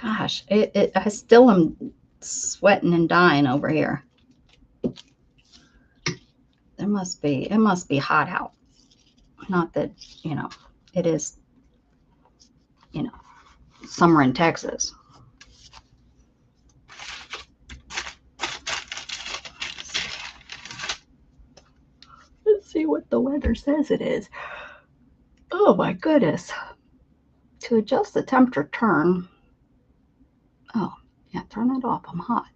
Gosh, I still am sweating and dying over here. It must be hot out. Not that, it is, summer in Texas. Let's see what the weather says it is. Oh my goodness. To adjust the temperature, turn. Oh, yeah, turn it off. I'm hot.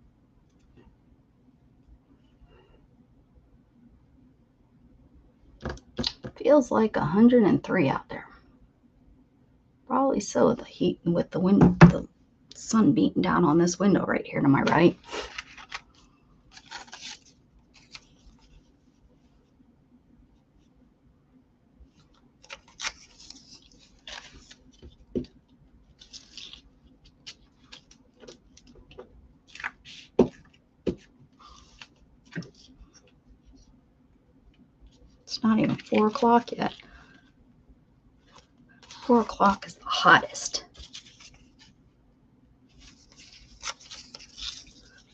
Feels like 103 out there. Probably so, the heat with the sun beating down on this window right here to my right. It's not even 4 o'clock yet. 4 o'clock is the hottest.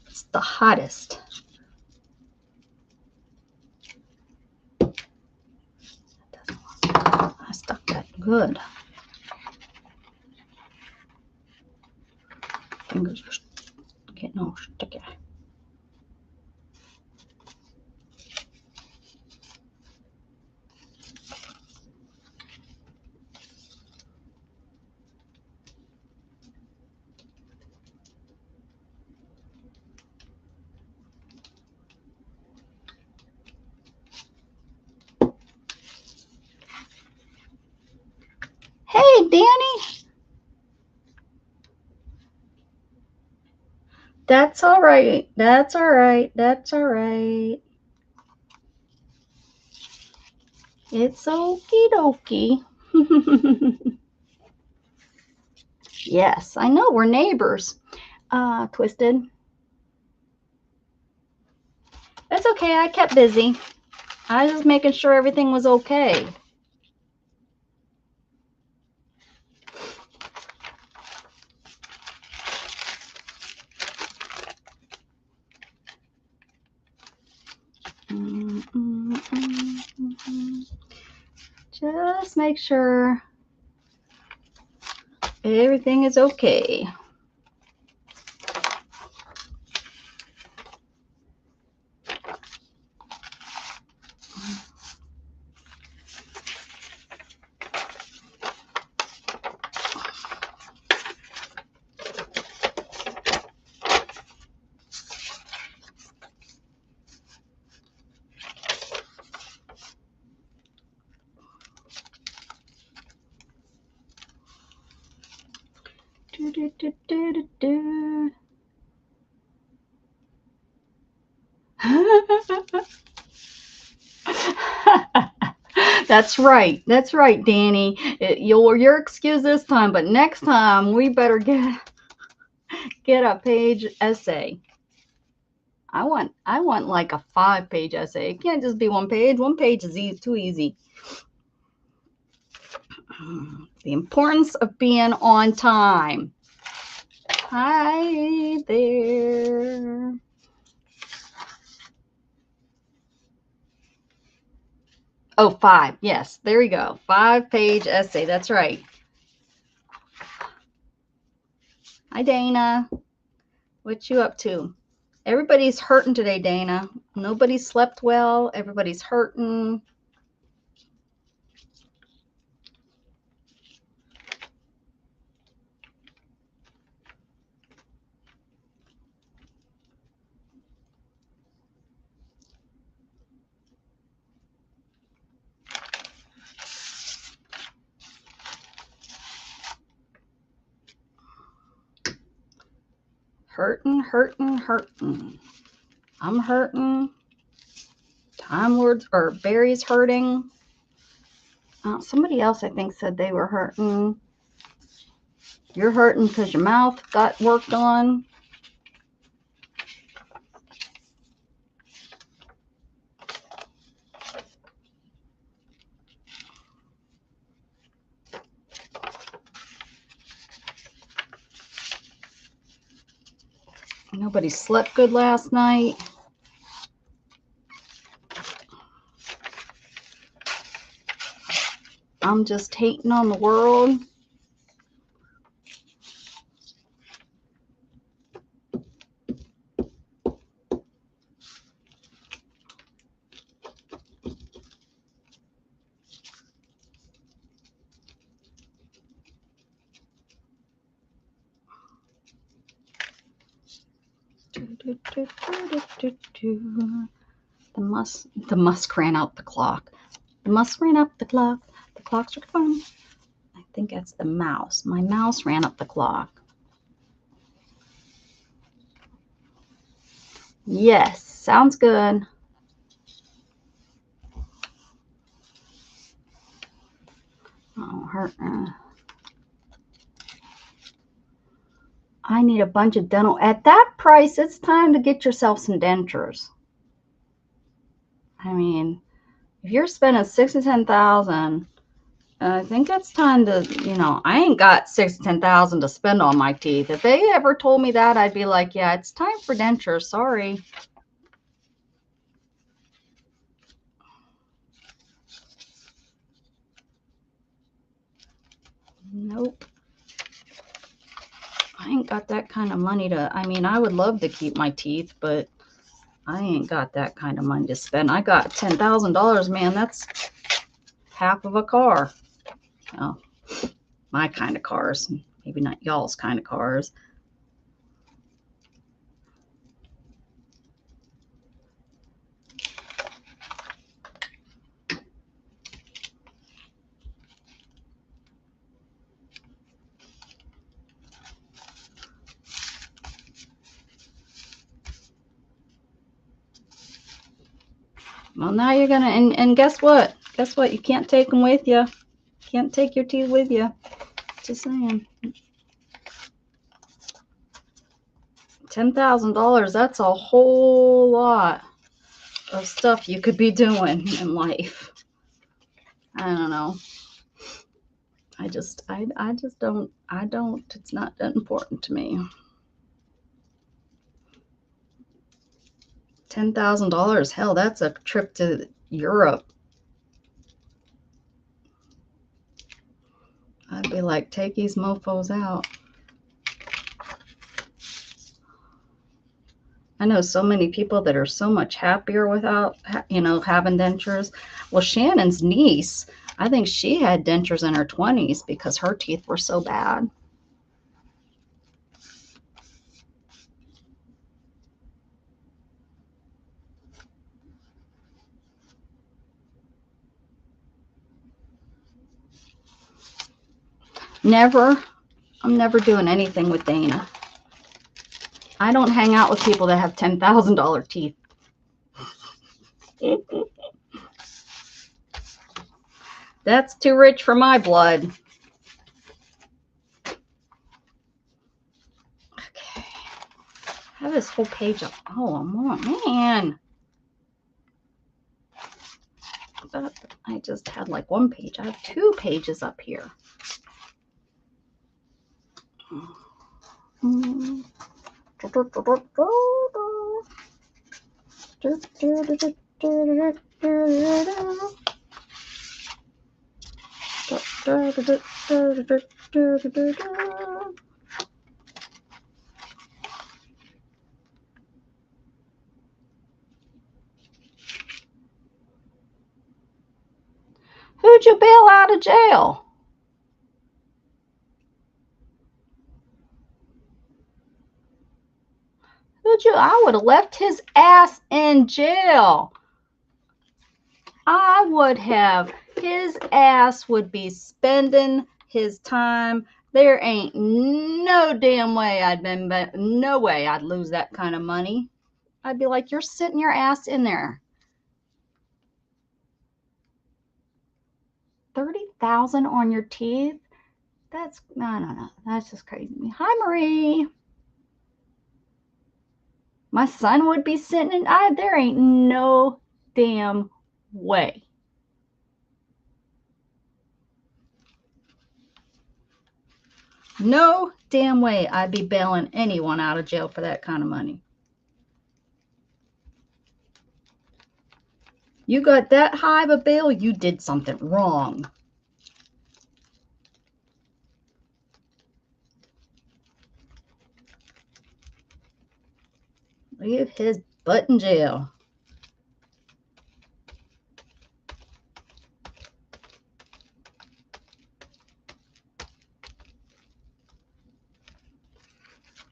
It's the hottest. I stuck that good. Fingers are getting all sticky. Hey, Danny. That's all right. That's all right. That's all right. It's okie dokie. Yes, I know. We're neighbors. Twisted. That's okay. I kept busy. I was just making sure everything was okay. Just make sure everything is okay. That's right. That's right, Danny. You're excused this time, but next time we better get a page essay. I want like a 5-page essay. It can't just be 1 page. 1 page is too easy. The importance of being on time. Hi there. Oh, 5. Yes, there we go. 5-page essay. That's right. Hi, Dana. What you up to? Everybody's hurting today, Dana. Nobody slept well. Everybody's hurting. Hurting. I'm hurting. Time Lords or Barry's hurting. Somebody else I think said they were hurting. You're hurting because your mouth got worked on. Nobody slept good last night. I'm just hating on the world. The musk ran out the clock. The musk ran up the clock. The clocks are fun. I think that's the mouse. My mouse ran up the clock. Yes, sounds good. Oh, hurt. I need a bunch of dental. At that price, it's time to get yourself some dentures. I mean, If you're spending $6,000 to $10,000, I think it's time to, you know, I ain't got $6,000 to $10,000 to spend on my teeth. If they ever told me that, I'd be like, yeah, it's time for dentures. Sorry. Nope. I ain't got that kind of money to, I mean, I would love to keep my teeth, but I ain't got that kind of money to spend. I got $10,000, man. That's half of a car. Oh, my kind of cars. Maybe not y'all's kind of cars. Well, now you're gonna, and guess what? Guess what? You can't take them with you. Can't take your teeth with you. Just saying. $10,000, that's a whole lot of stuff you could be doing in life. I don't know. I just don't, it's not that important to me. $10,000, hell, that's a trip to Europe. I'd be like, take these mofos out. I know so many people that are so much happier without, you know, having dentures. Well, Shannon's niece, I think she had dentures in her 20s because her teeth were so bad. Never. I'm never doing anything with Dana. I don't hang out with people that have $10,000 teeth. That's too rich for my blood. Okay. I have this whole page up. Oh, man. But I just had like one page. I have 2 pages up here. Who'd you bail out of jail? I would have left his ass in jail. I would have. His ass would be spending his time. There ain't no damn way no way I'd lose that kind of money. I'd be like, you're sitting your ass in there. $30,000 on your teeth? That's, no. That's just crazy to me. Hi, Marie. My son would be sitting in, there ain't no damn way. No damn way I'd be bailing anyone out of jail for that kind of money. You got that high of a bail, you did something wrong. Leave his butt in jail.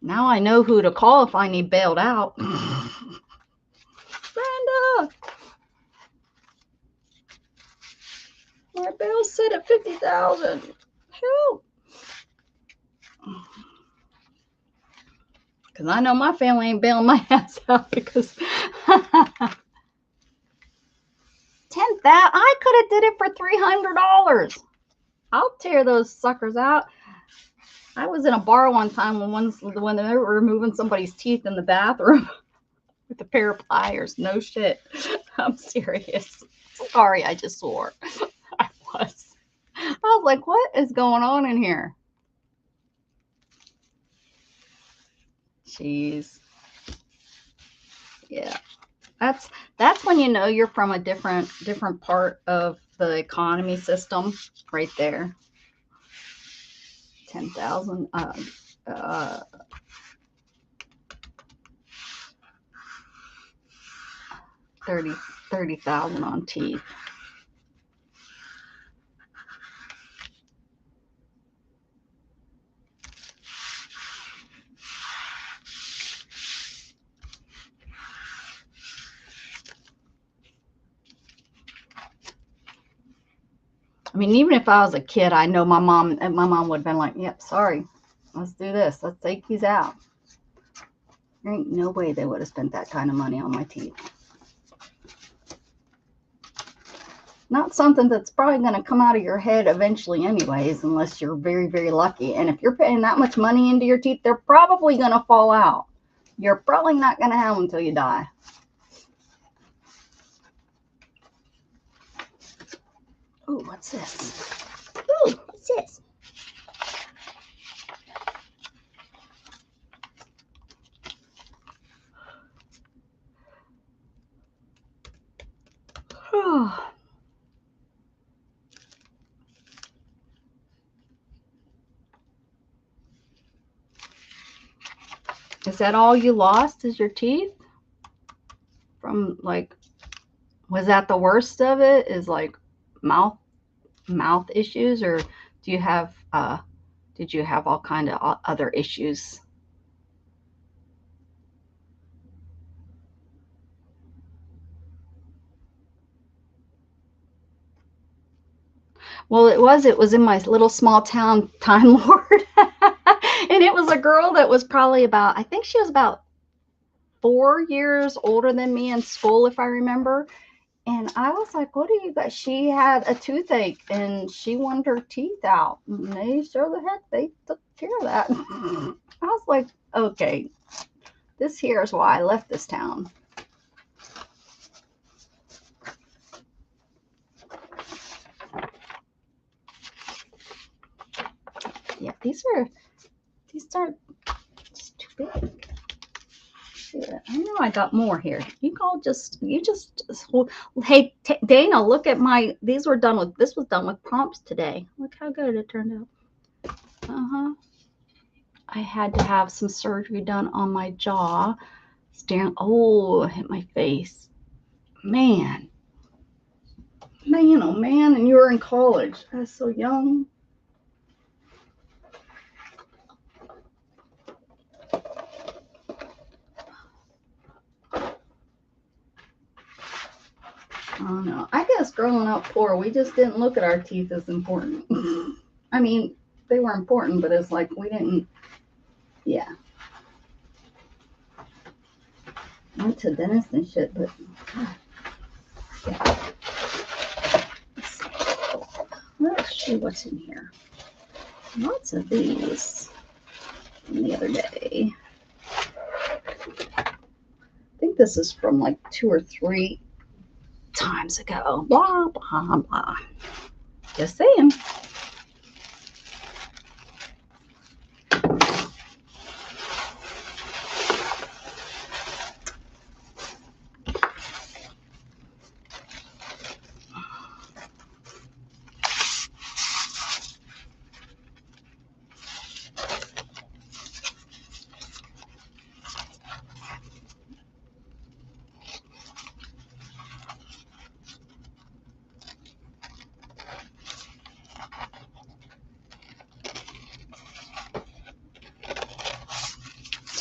Now I know who to call if I need bailed out. Brenda! My bail's set at $50,000. Help! Because I know my family ain't bailing my ass out because 10,000. I could have did it for $300. I'll tear those suckers out. I was in a bar one time when they were removing somebody's teeth in the bathroom with a pair of pliers. No shit. I'm serious. Sorry, I just swore. I was like, what is going on in here? Jeez. Yeah. That's when you know you're from a different part of the economy system right there. 10,000 uh 30,000 on teeth. I mean, even if I was a kid, I know my mom would have been like, "Yep, sorry. Let's do this. Let's take these out." There ain't no way they would have spent that kind of money on my teeth. Not something that's probably going to come out of your head eventually anyways, unless you're very, very lucky. And if you're paying that much money into your teeth, they're probably going to fall out. You're probably not going to have them until you die. Ooh, what's this? Ooh, what's this? Is that all you lost? Is your teeth? From like, was that the worst of it? Is like mouth issues, or do you have did you have all kind of other issues? Well, it was in my little small town, Time Lord. And it was a girl that was probably about, I think she was about 4 years older than me in school, if I remember. And I was like, what do you got? She had a toothache and she wanted her teeth out. And they sure the heck, they took care of that. I was like, okay, this here is why I left this town. Yeah, these aren't just too big. Yeah, I know I got more here. You just, hey, Dana, look at this was done with prompts today. Look how good it turned out. Uh-huh. I had to have some surgery done on my jaw. Oh, it hit my face. Man, oh man, and you were in college. I was so young. Oh no, I guess growing up poor, we just didn't look at our teeth as important. I mean, they were important, but it's like we didn't. Yeah. Went to dentist and shit, but yeah. Let's see what's in here. Lots of these from the other day. I think this is from like 2 or 3 times ago. Blah, blah, blah. Just saying.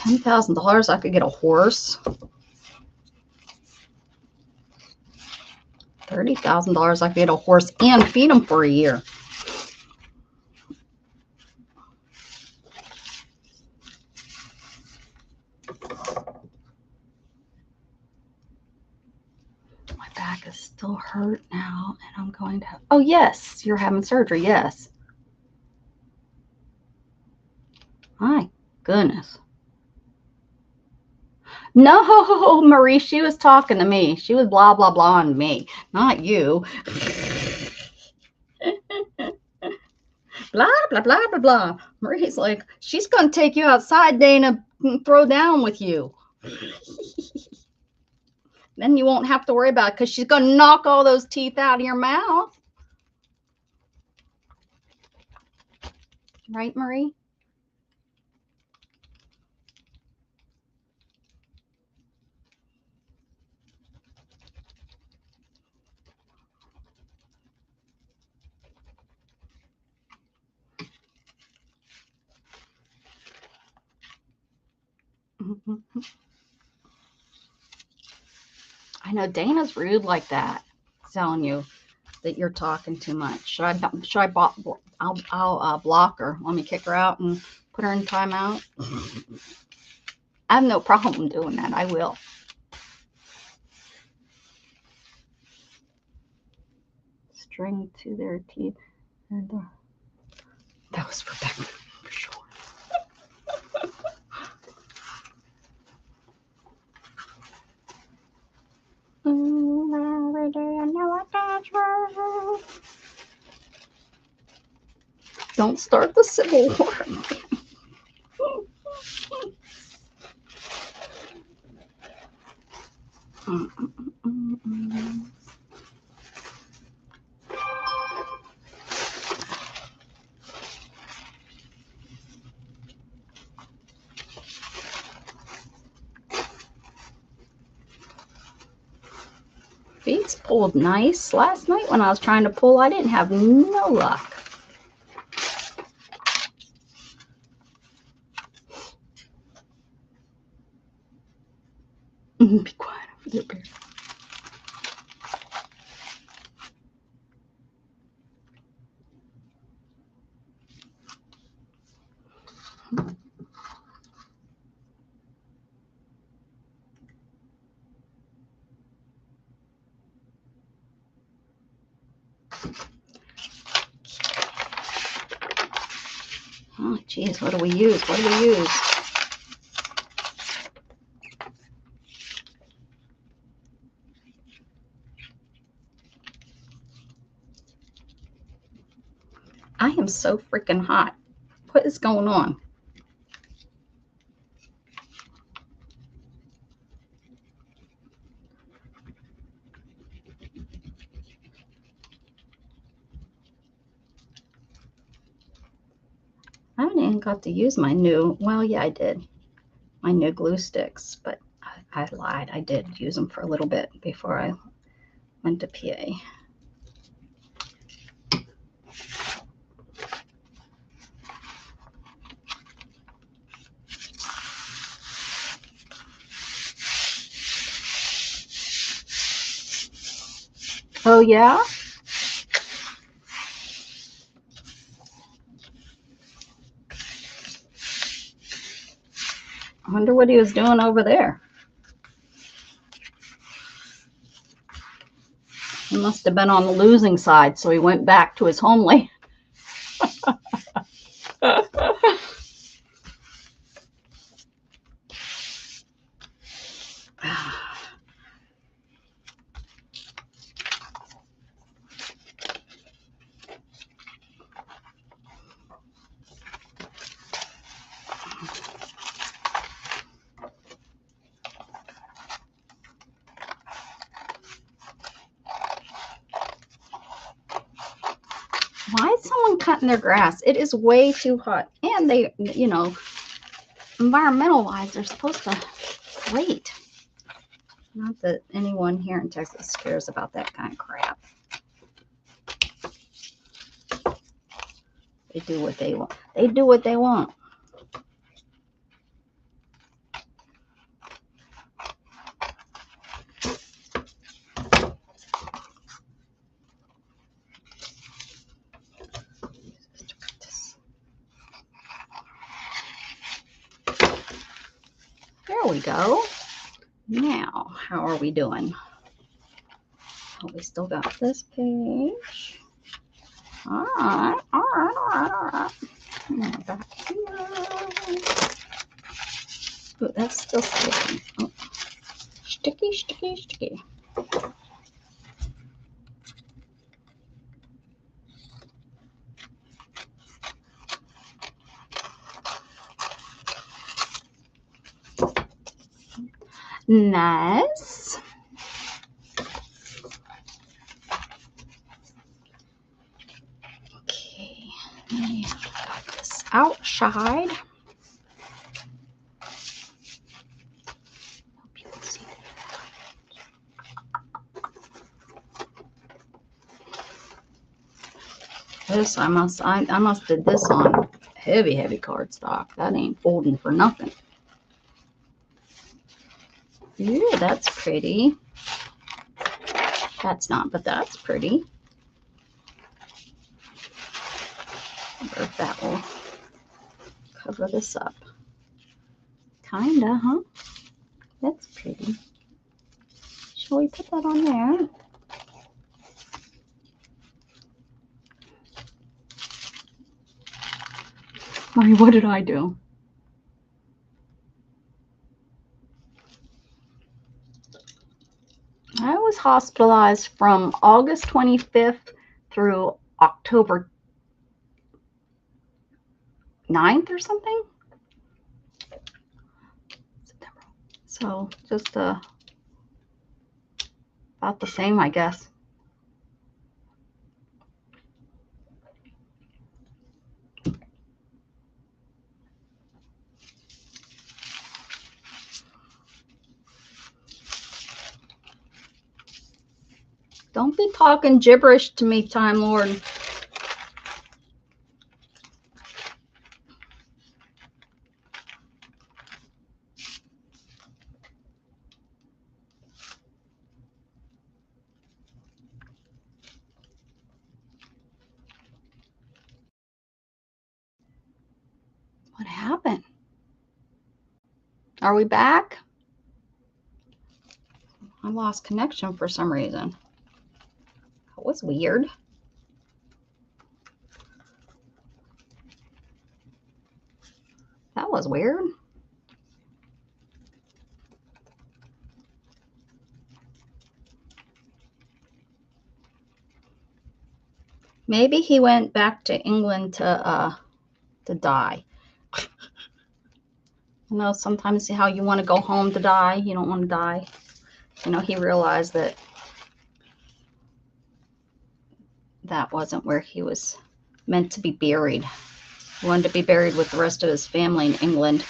$10,000, I could get a horse. $30,000, I could get a horse and feed him for a year. My back is still hurt now, and I'm going to have, oh yes, you're having surgery, yes. My goodness. No, Marie, she was talking to me. She was blah, blah, blah on me, not you. Blah, blah, blah, blah, blah. Marie's like, she's going to take you outside, Dana, and throw down with you. Then you won't have to worry about it because she's going to knock all those teeth out of your mouth. Right, Marie? I know Dana's rude like that, telling you that you're talking too much. Should I I'll block her. Let me kick her out and put her in timeout. I have no problem doing that. I will. String to their teeth. And that was Rebecca for sure. Every day I know I touch her. Don't start the Civil War. Beads pulled nice. Last night when I was trying to pull, I didn't have no luck. Be quiet over there, Bear. Oh, geez, what do we use? What do we use? I am so freaking hot. What is going on? I haven't even got to use my new, well, yeah, I did. My new glue sticks, but I lied. I did use them for a little bit before I went to PA. Oh, yeah? I wonder what he was doing over there. He must have been on the losing side, so he went back to his homeland. Why is someone cutting their grass? It is way too hot. And they, you know, environmental wise, they're supposed to wait. Not that anyone here in Texas cares about that kind of crap. They do what they want. They do what they want. There we go. Now, how are we doing? Oh, we still got this page. All right, all right, all right, all right. Now back here. Ooh, that's still sticking. Oh. Sticky, sticky, sticky. Nice. Okay, got this outside. Hope you can see this. I must did this on heavy cardstock. That ain't folding for nothing. Ooh, that's pretty. That's not, but that's pretty. I wonder if that will cover this up. Kinda, huh? That's pretty. Shall we put that on there? What did I do? I was hospitalized from August 25th through October 9th or something. September. So just about the same, I guess. Don't be talking gibberish to me, Time Lord. What happened? Are we back? I lost connection for some reason. That was weird. That was weird. Maybe he went back to England to die. You know, sometimes how you want to go home to die, you don't want to die. You know, he realized that that wasn't where he was meant to be buried. He wanted to be buried with the rest of his family in England.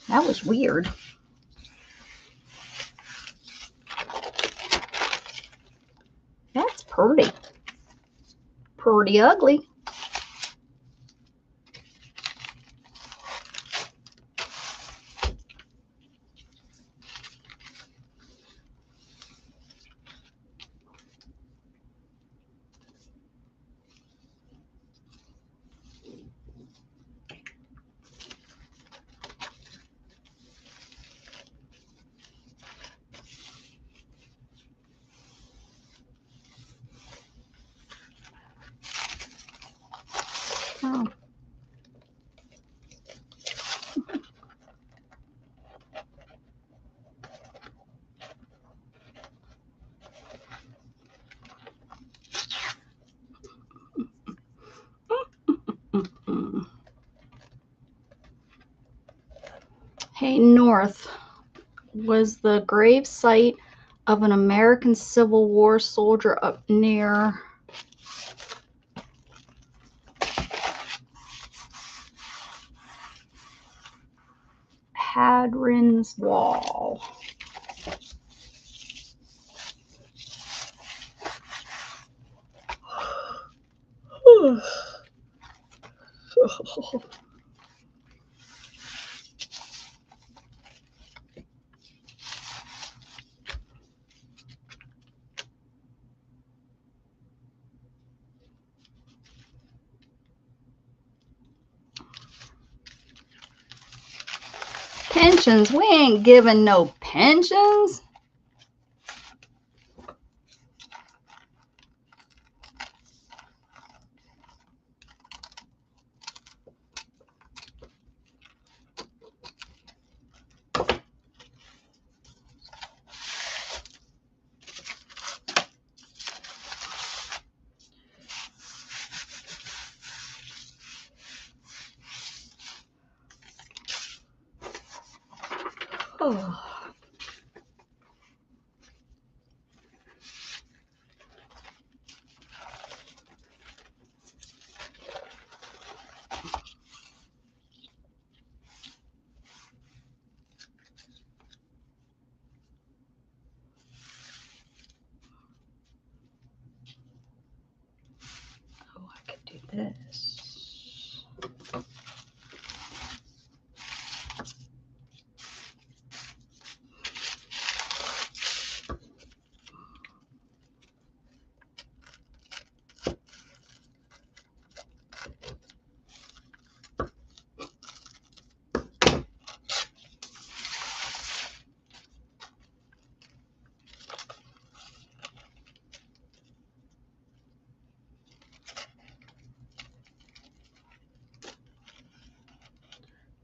That was weird. That's pretty. Pretty ugly. Oh. Hey, North was the grave site of an American Civil War soldier up near Hadrian's Wall. Pensions? We ain't giving no intentions? Oh. Oh, I could do this.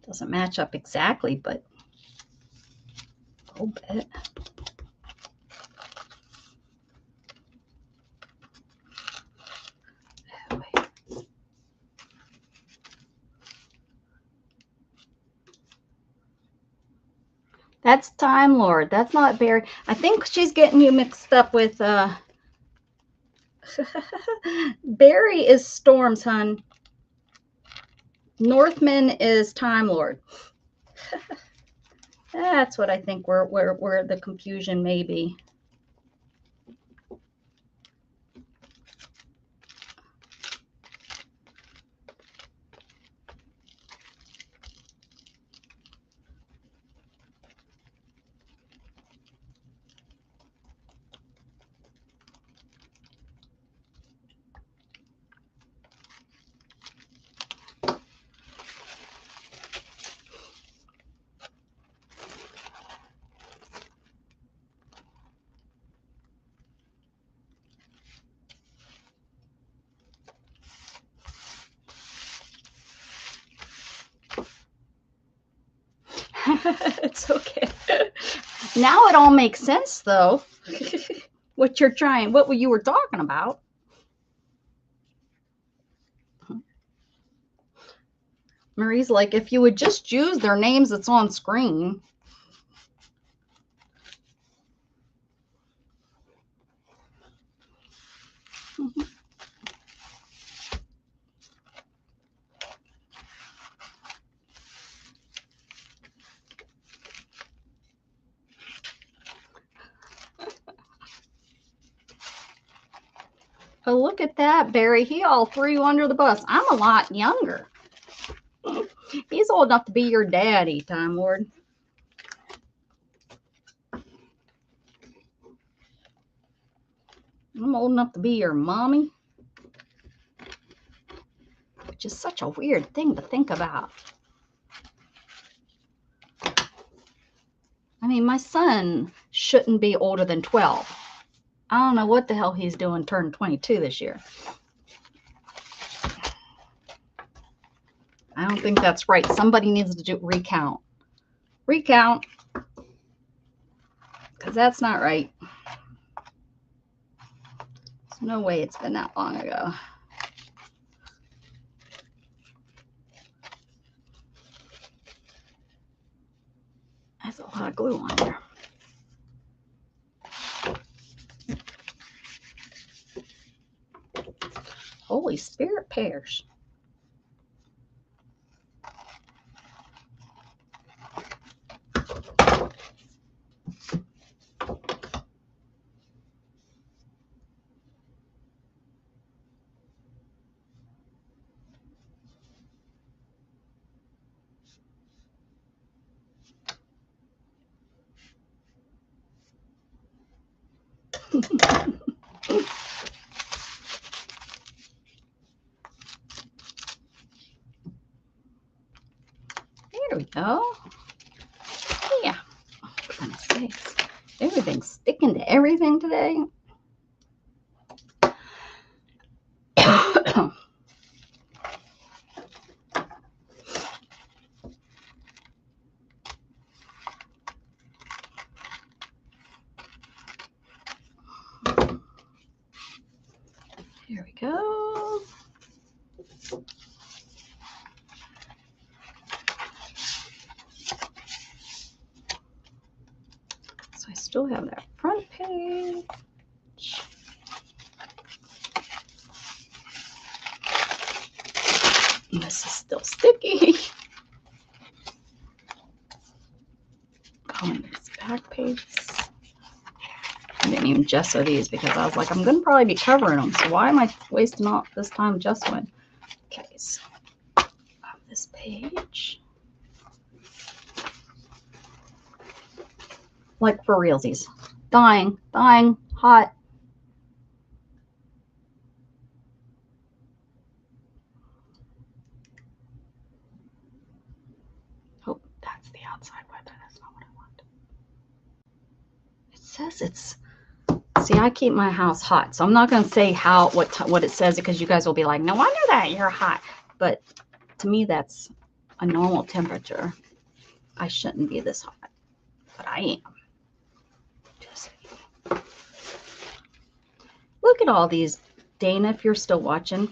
Doesn't match up exactly, but a little bit. That's Time Lord. That's not Barry. I think she's getting you mixed up with Barry is Storms, hun. Northman is Time Lord. That's what I think where the confusion may be. It's okay. Now it all makes sense, though. What you were talking about. Marie's like, if you would just use their names that's on screen. Oh, look at that, Barry. He all threw you under the bus. I'm a lot younger. He's old enough to be your daddy, Time Lord. I'm old enough to be your mommy. Which is such a weird thing to think about. I mean, my son shouldn't be older than 12. I don't know what the hell he's doing turning 22 this year. I don't think that's right. Somebody needs to recount. Recount. Because that's not right. There's no way it's been that long ago. There's a lot of glue on there. Holy Spirit pears. There we go. Yeah, I'm gonna say. everything today. Here we go. So I still have that front page. And this is still sticky. Going these back pages. I didn't even gesso these because I was like, I'm going to probably be covering them. So why am I wasting all this time gessoing? Okay, so this page. Like for realsies. Dying, hot. Oh, that's the outside weather. That's not what I want. It says it's... See, I keep my house hot, so I'm not going to say what it says because you guys will be like, no wonder that you're hot. But to me, that's a normal temperature. I shouldn't be this hot, but I am. Just look at all these, Dana, if you're still watching.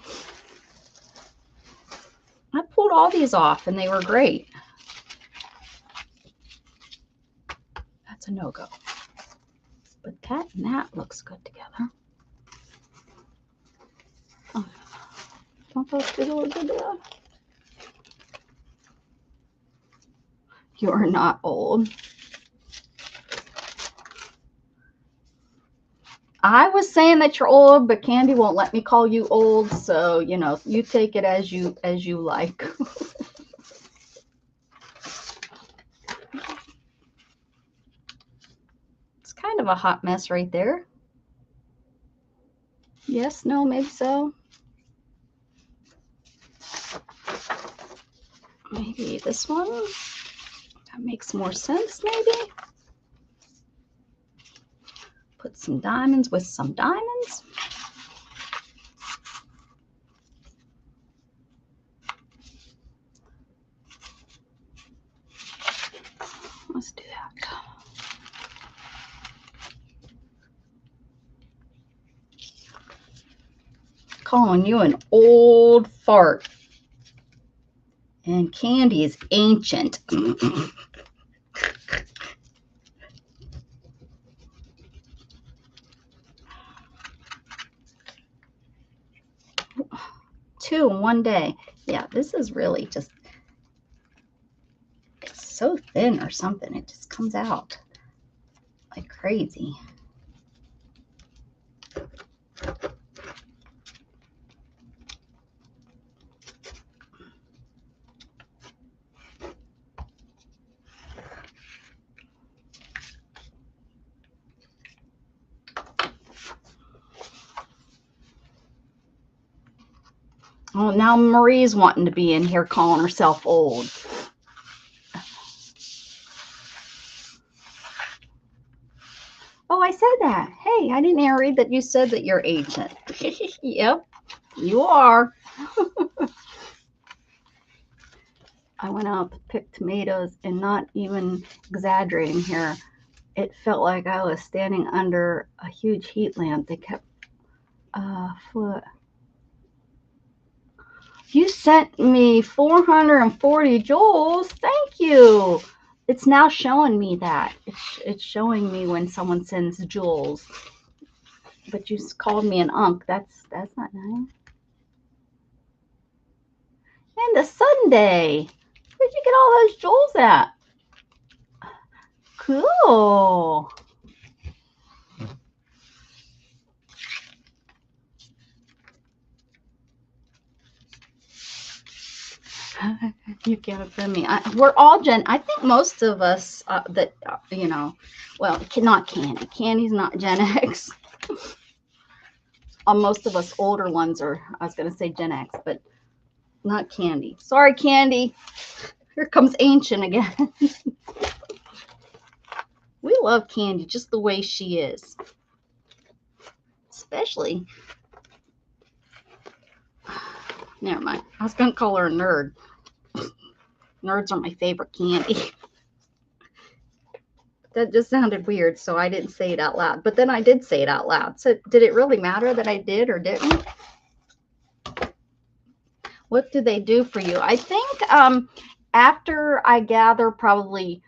I pulled all these off, and they were great. That's a no-go. But that and that looks good together. Oh, don't those two look good together? You are not old. I was saying that you're old, but Candy won't let me call you old, so you know, you take it as you like. It's kind of a hot mess right there. Yes, no, maybe so. Maybe this one. That makes more sense, maybe. Put some diamonds with some diamonds. Let's do that. Calling you an old fart. And Candy is ancient. Two in one day. Yeah, this is really just, it's so thin or something. It just comes out like crazy. Oh, now Marie's wanting to be in here calling herself old. Oh, I said that. Hey, I didn't read that you said that you're ancient. Yep, you are. I went out to pick tomatoes and not even exaggerating here. It felt like I was standing under a huge heat lamp. They kept foot. You sent me 440 joules. Thank you. It's now showing me that. It's showing me when someone sends joules. But you called me an unk. That's not nice. And the Sunday. Where'd you get all those joules at? Cool. You can't offend me. We're all I think most of us that, you know, well, not Candy. Candy's not Gen X. Most of us older ones are, I was going to say Gen X, but not Candy. Sorry, Candy. Here comes Ancient again. We love Candy just the way she is. especially. Never mind. I was going to call her a nerd. Nerds are my favorite candy. That just sounded weird, so I didn't say it out loud. But then I did say it out loud. So did it really matter that I did or didn't? What do they do for you? I think after I gather probably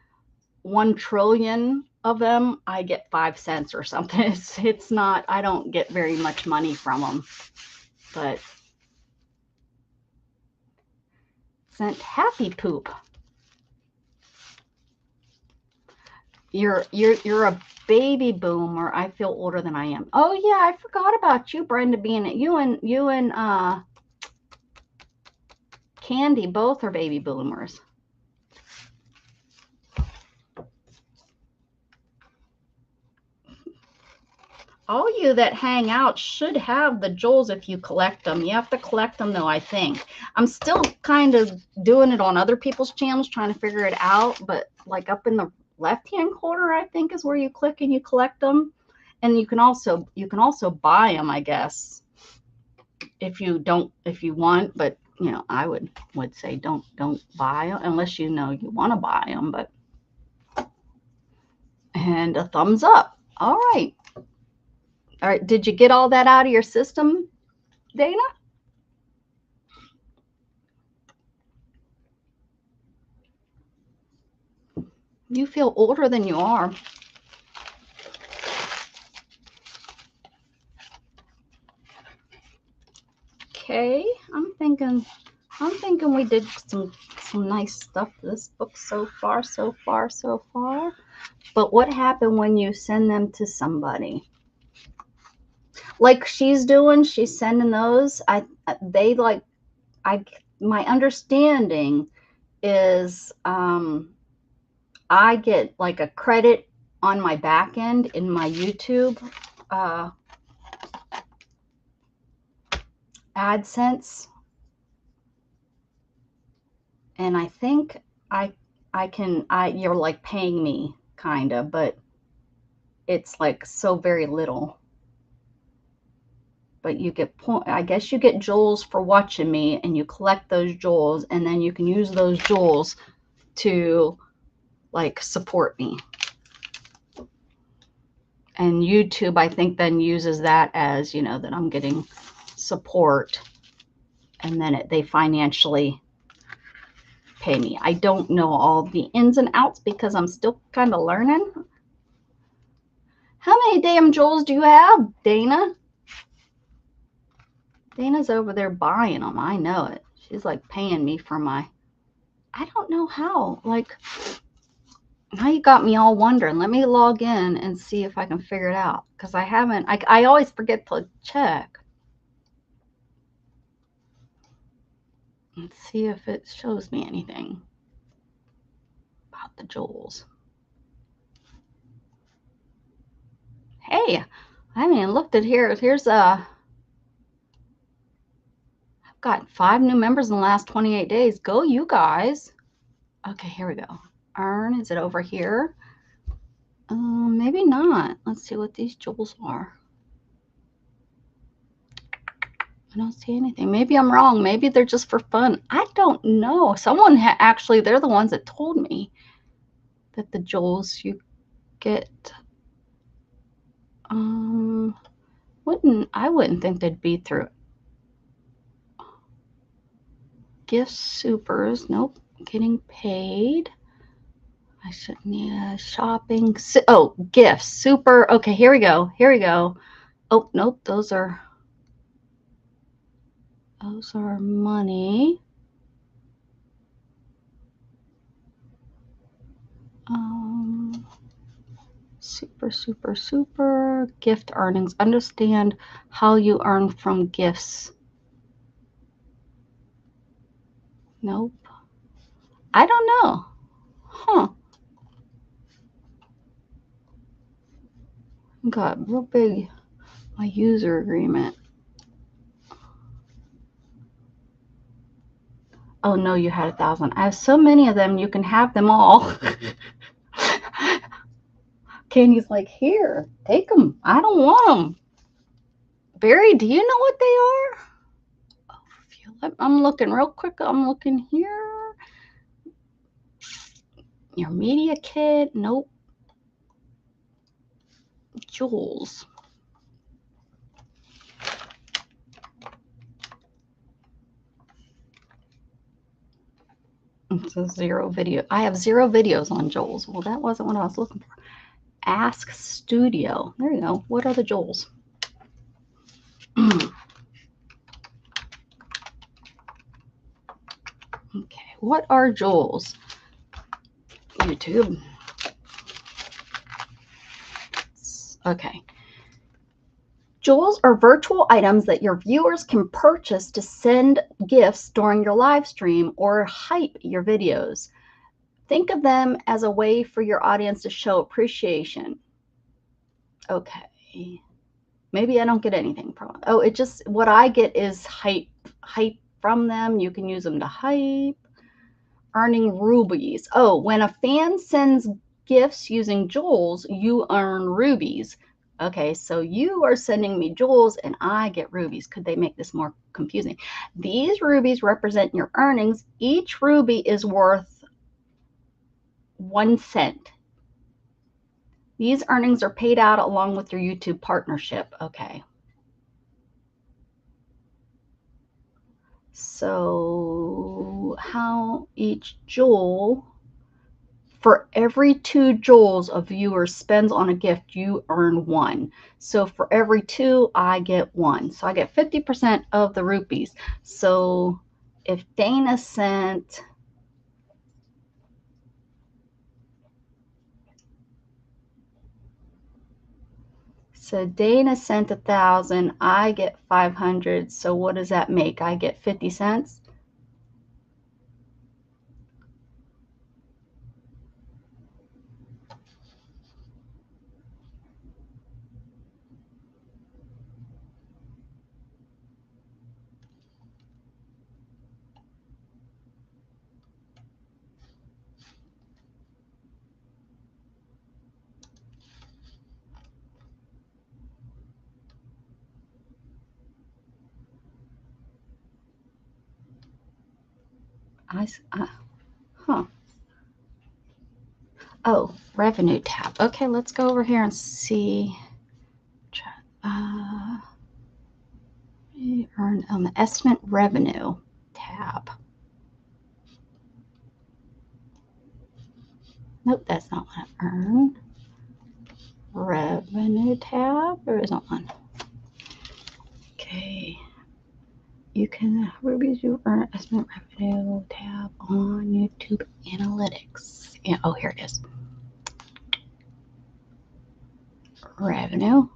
1 trillion of them, I get 5 cents or something. It's not, I don't get very much money from them. But sent happy poop. You're a baby boomer. I feel older than I am. Oh yeah, I forgot about you, Brenda, being at you and Candy both are baby boomers. All you that hang out should have the jewels if you collect them. You have to collect them though, I think. I'm still kind of doing it on other people's channels, trying to figure it out, but like up in the left-hand corner, I think is where you click and you collect them. And you can also buy them, I guess, if you want, but you know, I would say don't buy them unless you know you want to buy them. But and a thumbs up. All right. All right, did you get all that out of your system, Dana? You feel older than you are. Okay, I'm thinking we did some nice stuff to this book so far. But what happened when you send them to somebody? Like she's doing, she's sending those. My understanding is I get like a credit on my back end in my YouTube AdSense, and I think you're like paying me kind of, but it's like so very little. But you get I guess you get jewels for watching me, and you collect those jewels, and then you can use those jewels to like support me. And YouTube, I think, then uses that as, you know, that I'm getting support, and then they financially pay me. I don't know all the ins and outs because I'm still kind of learning. How many damn jewels do you have, Dana? Dana's over there buying them. I know it. She's like paying me for my, I don't know how. Like, now you got me all wondering. Let me log in and see if I can figure it out, because I haven't. I always forget to check. Let's see if it shows me anything about the jewels. Hey, I haven't even looked at here. Here's I've got 5 new members in the last 28 days. Go, you guys. Okay, here we go. Earn, is it over here? Maybe not. Let's see what these jewels are. I don't see anything. Maybe I'm wrong. Maybe they're just for fun. I don't know. Someone actually, they're the ones that told me that the jewels you get, I wouldn't think they'd be through gift supers. Nope. Getting paid. I shouldn't need shopping. Oh, gifts. Super. Okay, here we go. Here we go. Oh, nope. Those are money. Super gift earnings. Understand how you earn from gifts. Nope. I don't know. Huh. Got real big. My user agreement. Oh no, you had 1,000. I have so many of them. You can have them all. Candy's like, here, take them. I don't want them. Barry, do you know what they are? I'm looking real quick. I'm looking here. Your media kit. Nope. Joules. It's a 0 video. I have 0 videos on Joules. Well, that wasn't what I was looking for. Ask Studio. There you go. What are the Joules? Okay. What are Joules? YouTube. Okay. Joules are virtual items that your viewers can purchase to send gifts during your live stream or hype your videos. Think of them as a way for your audience to show appreciation. Okay. Maybe I don't get anything from it. Oh, it just, what I get is hype from them. You can use them to hype. Earning rubies. Oh, when a fan sends gifts using Joules, you earn rubies. Okay, so you are sending me Joules and I get rubies. Could they make this more confusing? These rubies represent your earnings. Each ruby is worth 1 cent. These earnings are paid out along with your YouTube partnership. Okay. So how each Joule, for every 2 joules a viewer spends on a gift, you earn 1. So for every 2, I get 1. So I get 50% of the rupees. So if Dana sent, Dana sent 1,000, I get 500. So what does that make? I get 50 cents. Huh. Oh, revenue tab. Okay, let's go over here and see. Earn on the estimate revenue tab. Nope, that's not what I earn. Revenue tab. There isn't one. Okay. You can rubies you earn estimate revenue tab on YouTube Analytics. Yeah, oh, here it is. Revenue.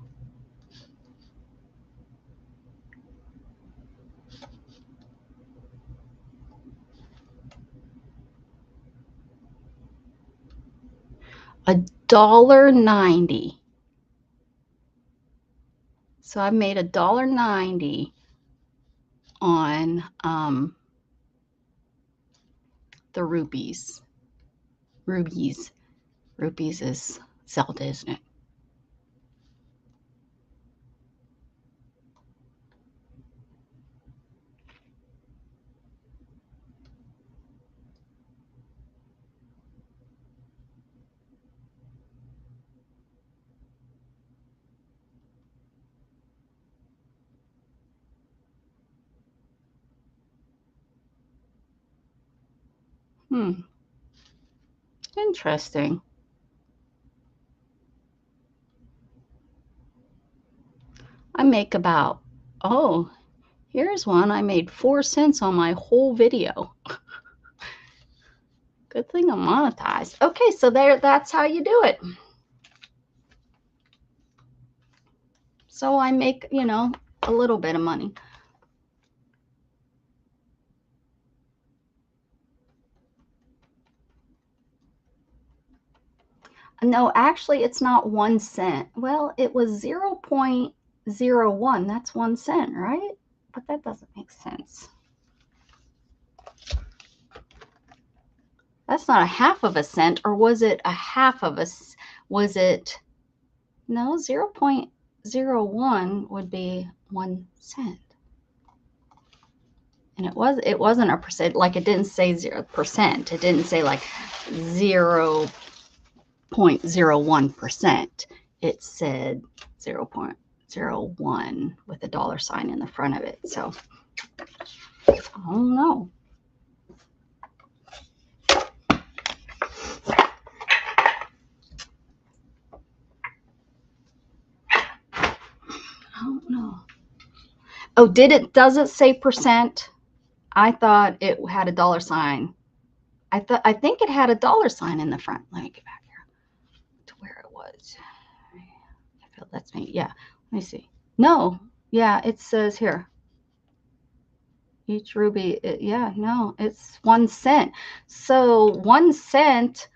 $1.90. So I made $1.90 on the rupees. Rupees is Zelda, isn't it? Interesting. I make about, oh, here's one. I made 4 cents on my whole video. Good thing I'm monetized. Okay, so that's how you do it. So I make, you know, a little bit of money. No, actually, it's not 1 cent. Well, it was 0.01. That's 1 cent, right? But that doesn't make sense. That's not a half of a cent, or was it a half of a? Was it no 0.01? 0.01 would be 1 cent. And it wasn't a percent, like it didn't say 0%. It didn't say like 0.01%. It said 0.01 with a dollar sign in the front of it. So I don't know. I don't know. Oh, does it say percent? I thought it had a dollar sign. I think it had a dollar sign in the front. Let me get back here to where it was. If it lets me, yeah. Let me see. No, yeah, it says here. Each ruby, yeah, no, it's 1 cent. So 1 cent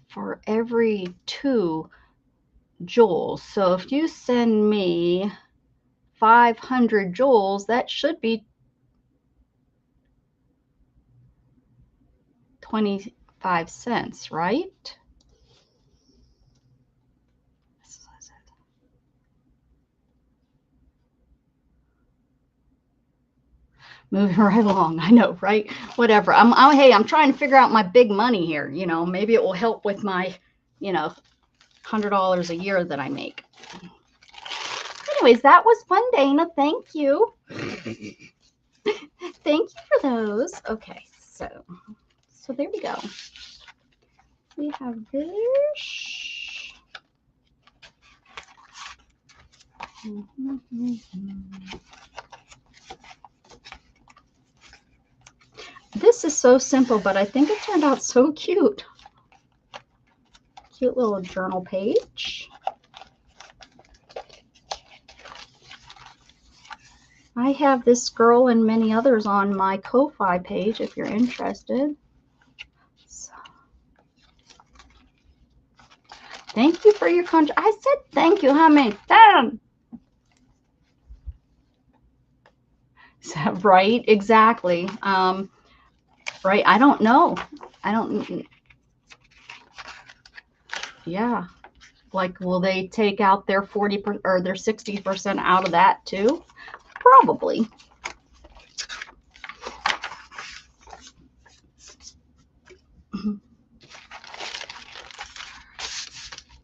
for every 2 joules. So if you send me 500 joules, that should be 25 cents, right? Moving right along. I know, right? Whatever. Hey, I'm trying to figure out my big money here. You know, maybe it will help with my, you know, $100 a year that I make. Anyways, that was fun, Dana. Thank you. Thank you for those. Okay, so there we go. We have this. This is so simple, but I think it turned out so cute. Cute little journal page. I have this girl and many others on my Ko-Fi page if you're interested. So, thank you for your I said thank you how many times? Is that right? Exactly. Right. I don't know. I don't. Yeah. Like, will they take out their 40% or their 60% out of that too? Probably.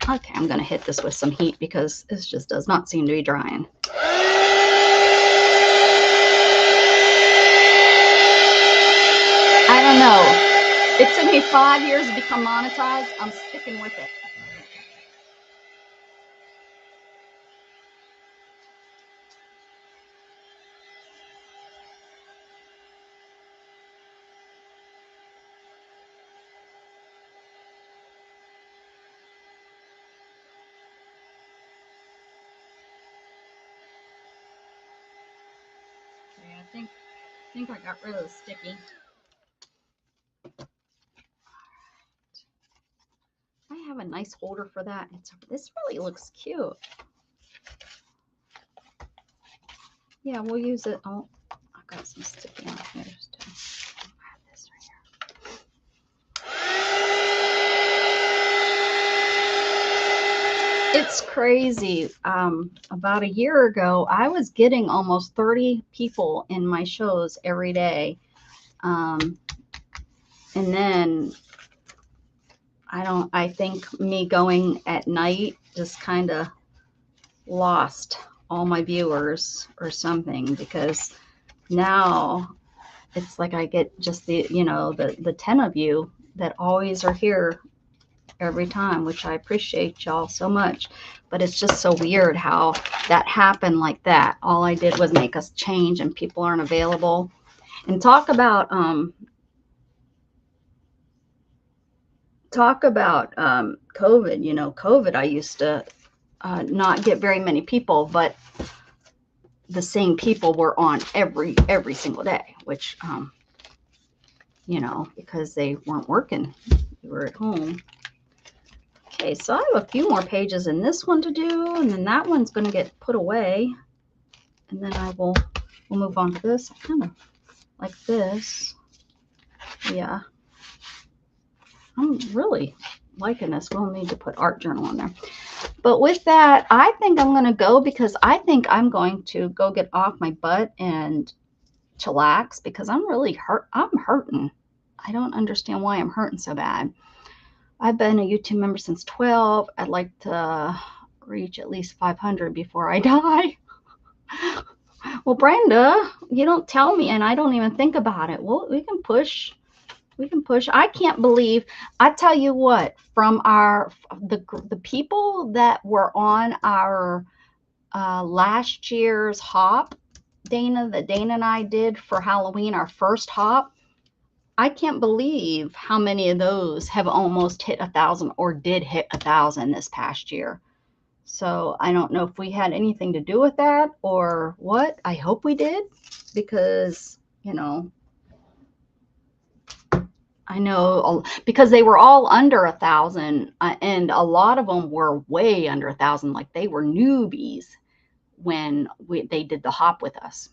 Okay, I'm going to hit this with some heat because this just does not seem to be drying. I don't know. It took me 5 years to become monetized. I'm sticking with it. Okay, I think I got rid of the sticky. I have a nice holder for that. This really looks cute. Yeah, we'll use it. Oh, I've got some sticky on here still. I have this right here. It's crazy. About a year ago, I was getting almost 30 people in my shows every day. And then I think me going at night just kind of lost all my viewers or something, because now it's like I get just the 10 of you that always are here every time, which I appreciate y'all so much. But it's just so weird how that happened like that. All I did was make us change and people aren't available. And talk about COVID. You know, COVID, I used to not get very many people, but the same people were on every single day, which you know, because they weren't working, they were at home. Okay, so I have a few more pages in this one to do, and then that one's going to get put away, and then we'll move on to this. I kind of like this. Yeah, I'm really liking this. We'll need to put art journal on there. But with that, I think I'm going to go because I think I'm going to go get off my butt and chillax because I'm really hurt. I'm hurting. I don't understand why I'm hurting so bad. I've been a YouTube member since 12. I'd like to reach at least 500 before I die. Well, Brenda, you don't tell me and I don't even think about it. Well, we can push. We can push. I can't believe, I tell you what, from the people that were on our last year's hop, that Dana and I did for Halloween, our first hop, I can't believe how many of those have almost hit 1,000 or did hit 1,000 this past year. So I don't know if we had anything to do with that or what. I hope we did because, you know, I know because they were all under 1,000 and a lot of them were way under 1,000, like they were newbies when they did the hop with us.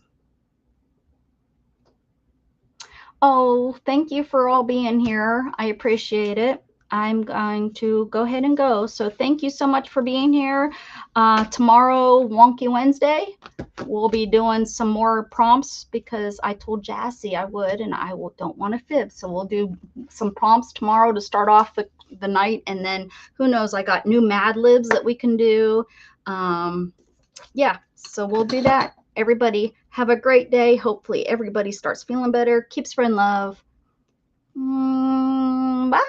Oh, thank you for all being here. I appreciate it. I'm going to go ahead and go. So thank you so much for being here. Tomorrow, Wonky Wednesday, we'll be doing some more prompts because I told Jassy I would, and I don't want to fib. So we'll do some prompts tomorrow to start off the night. And then who knows, I got new Mad Libs that we can do. Yeah, so we'll do that. Everybody have a great day. Hopefully everybody starts feeling better, keep spreading love. Bye.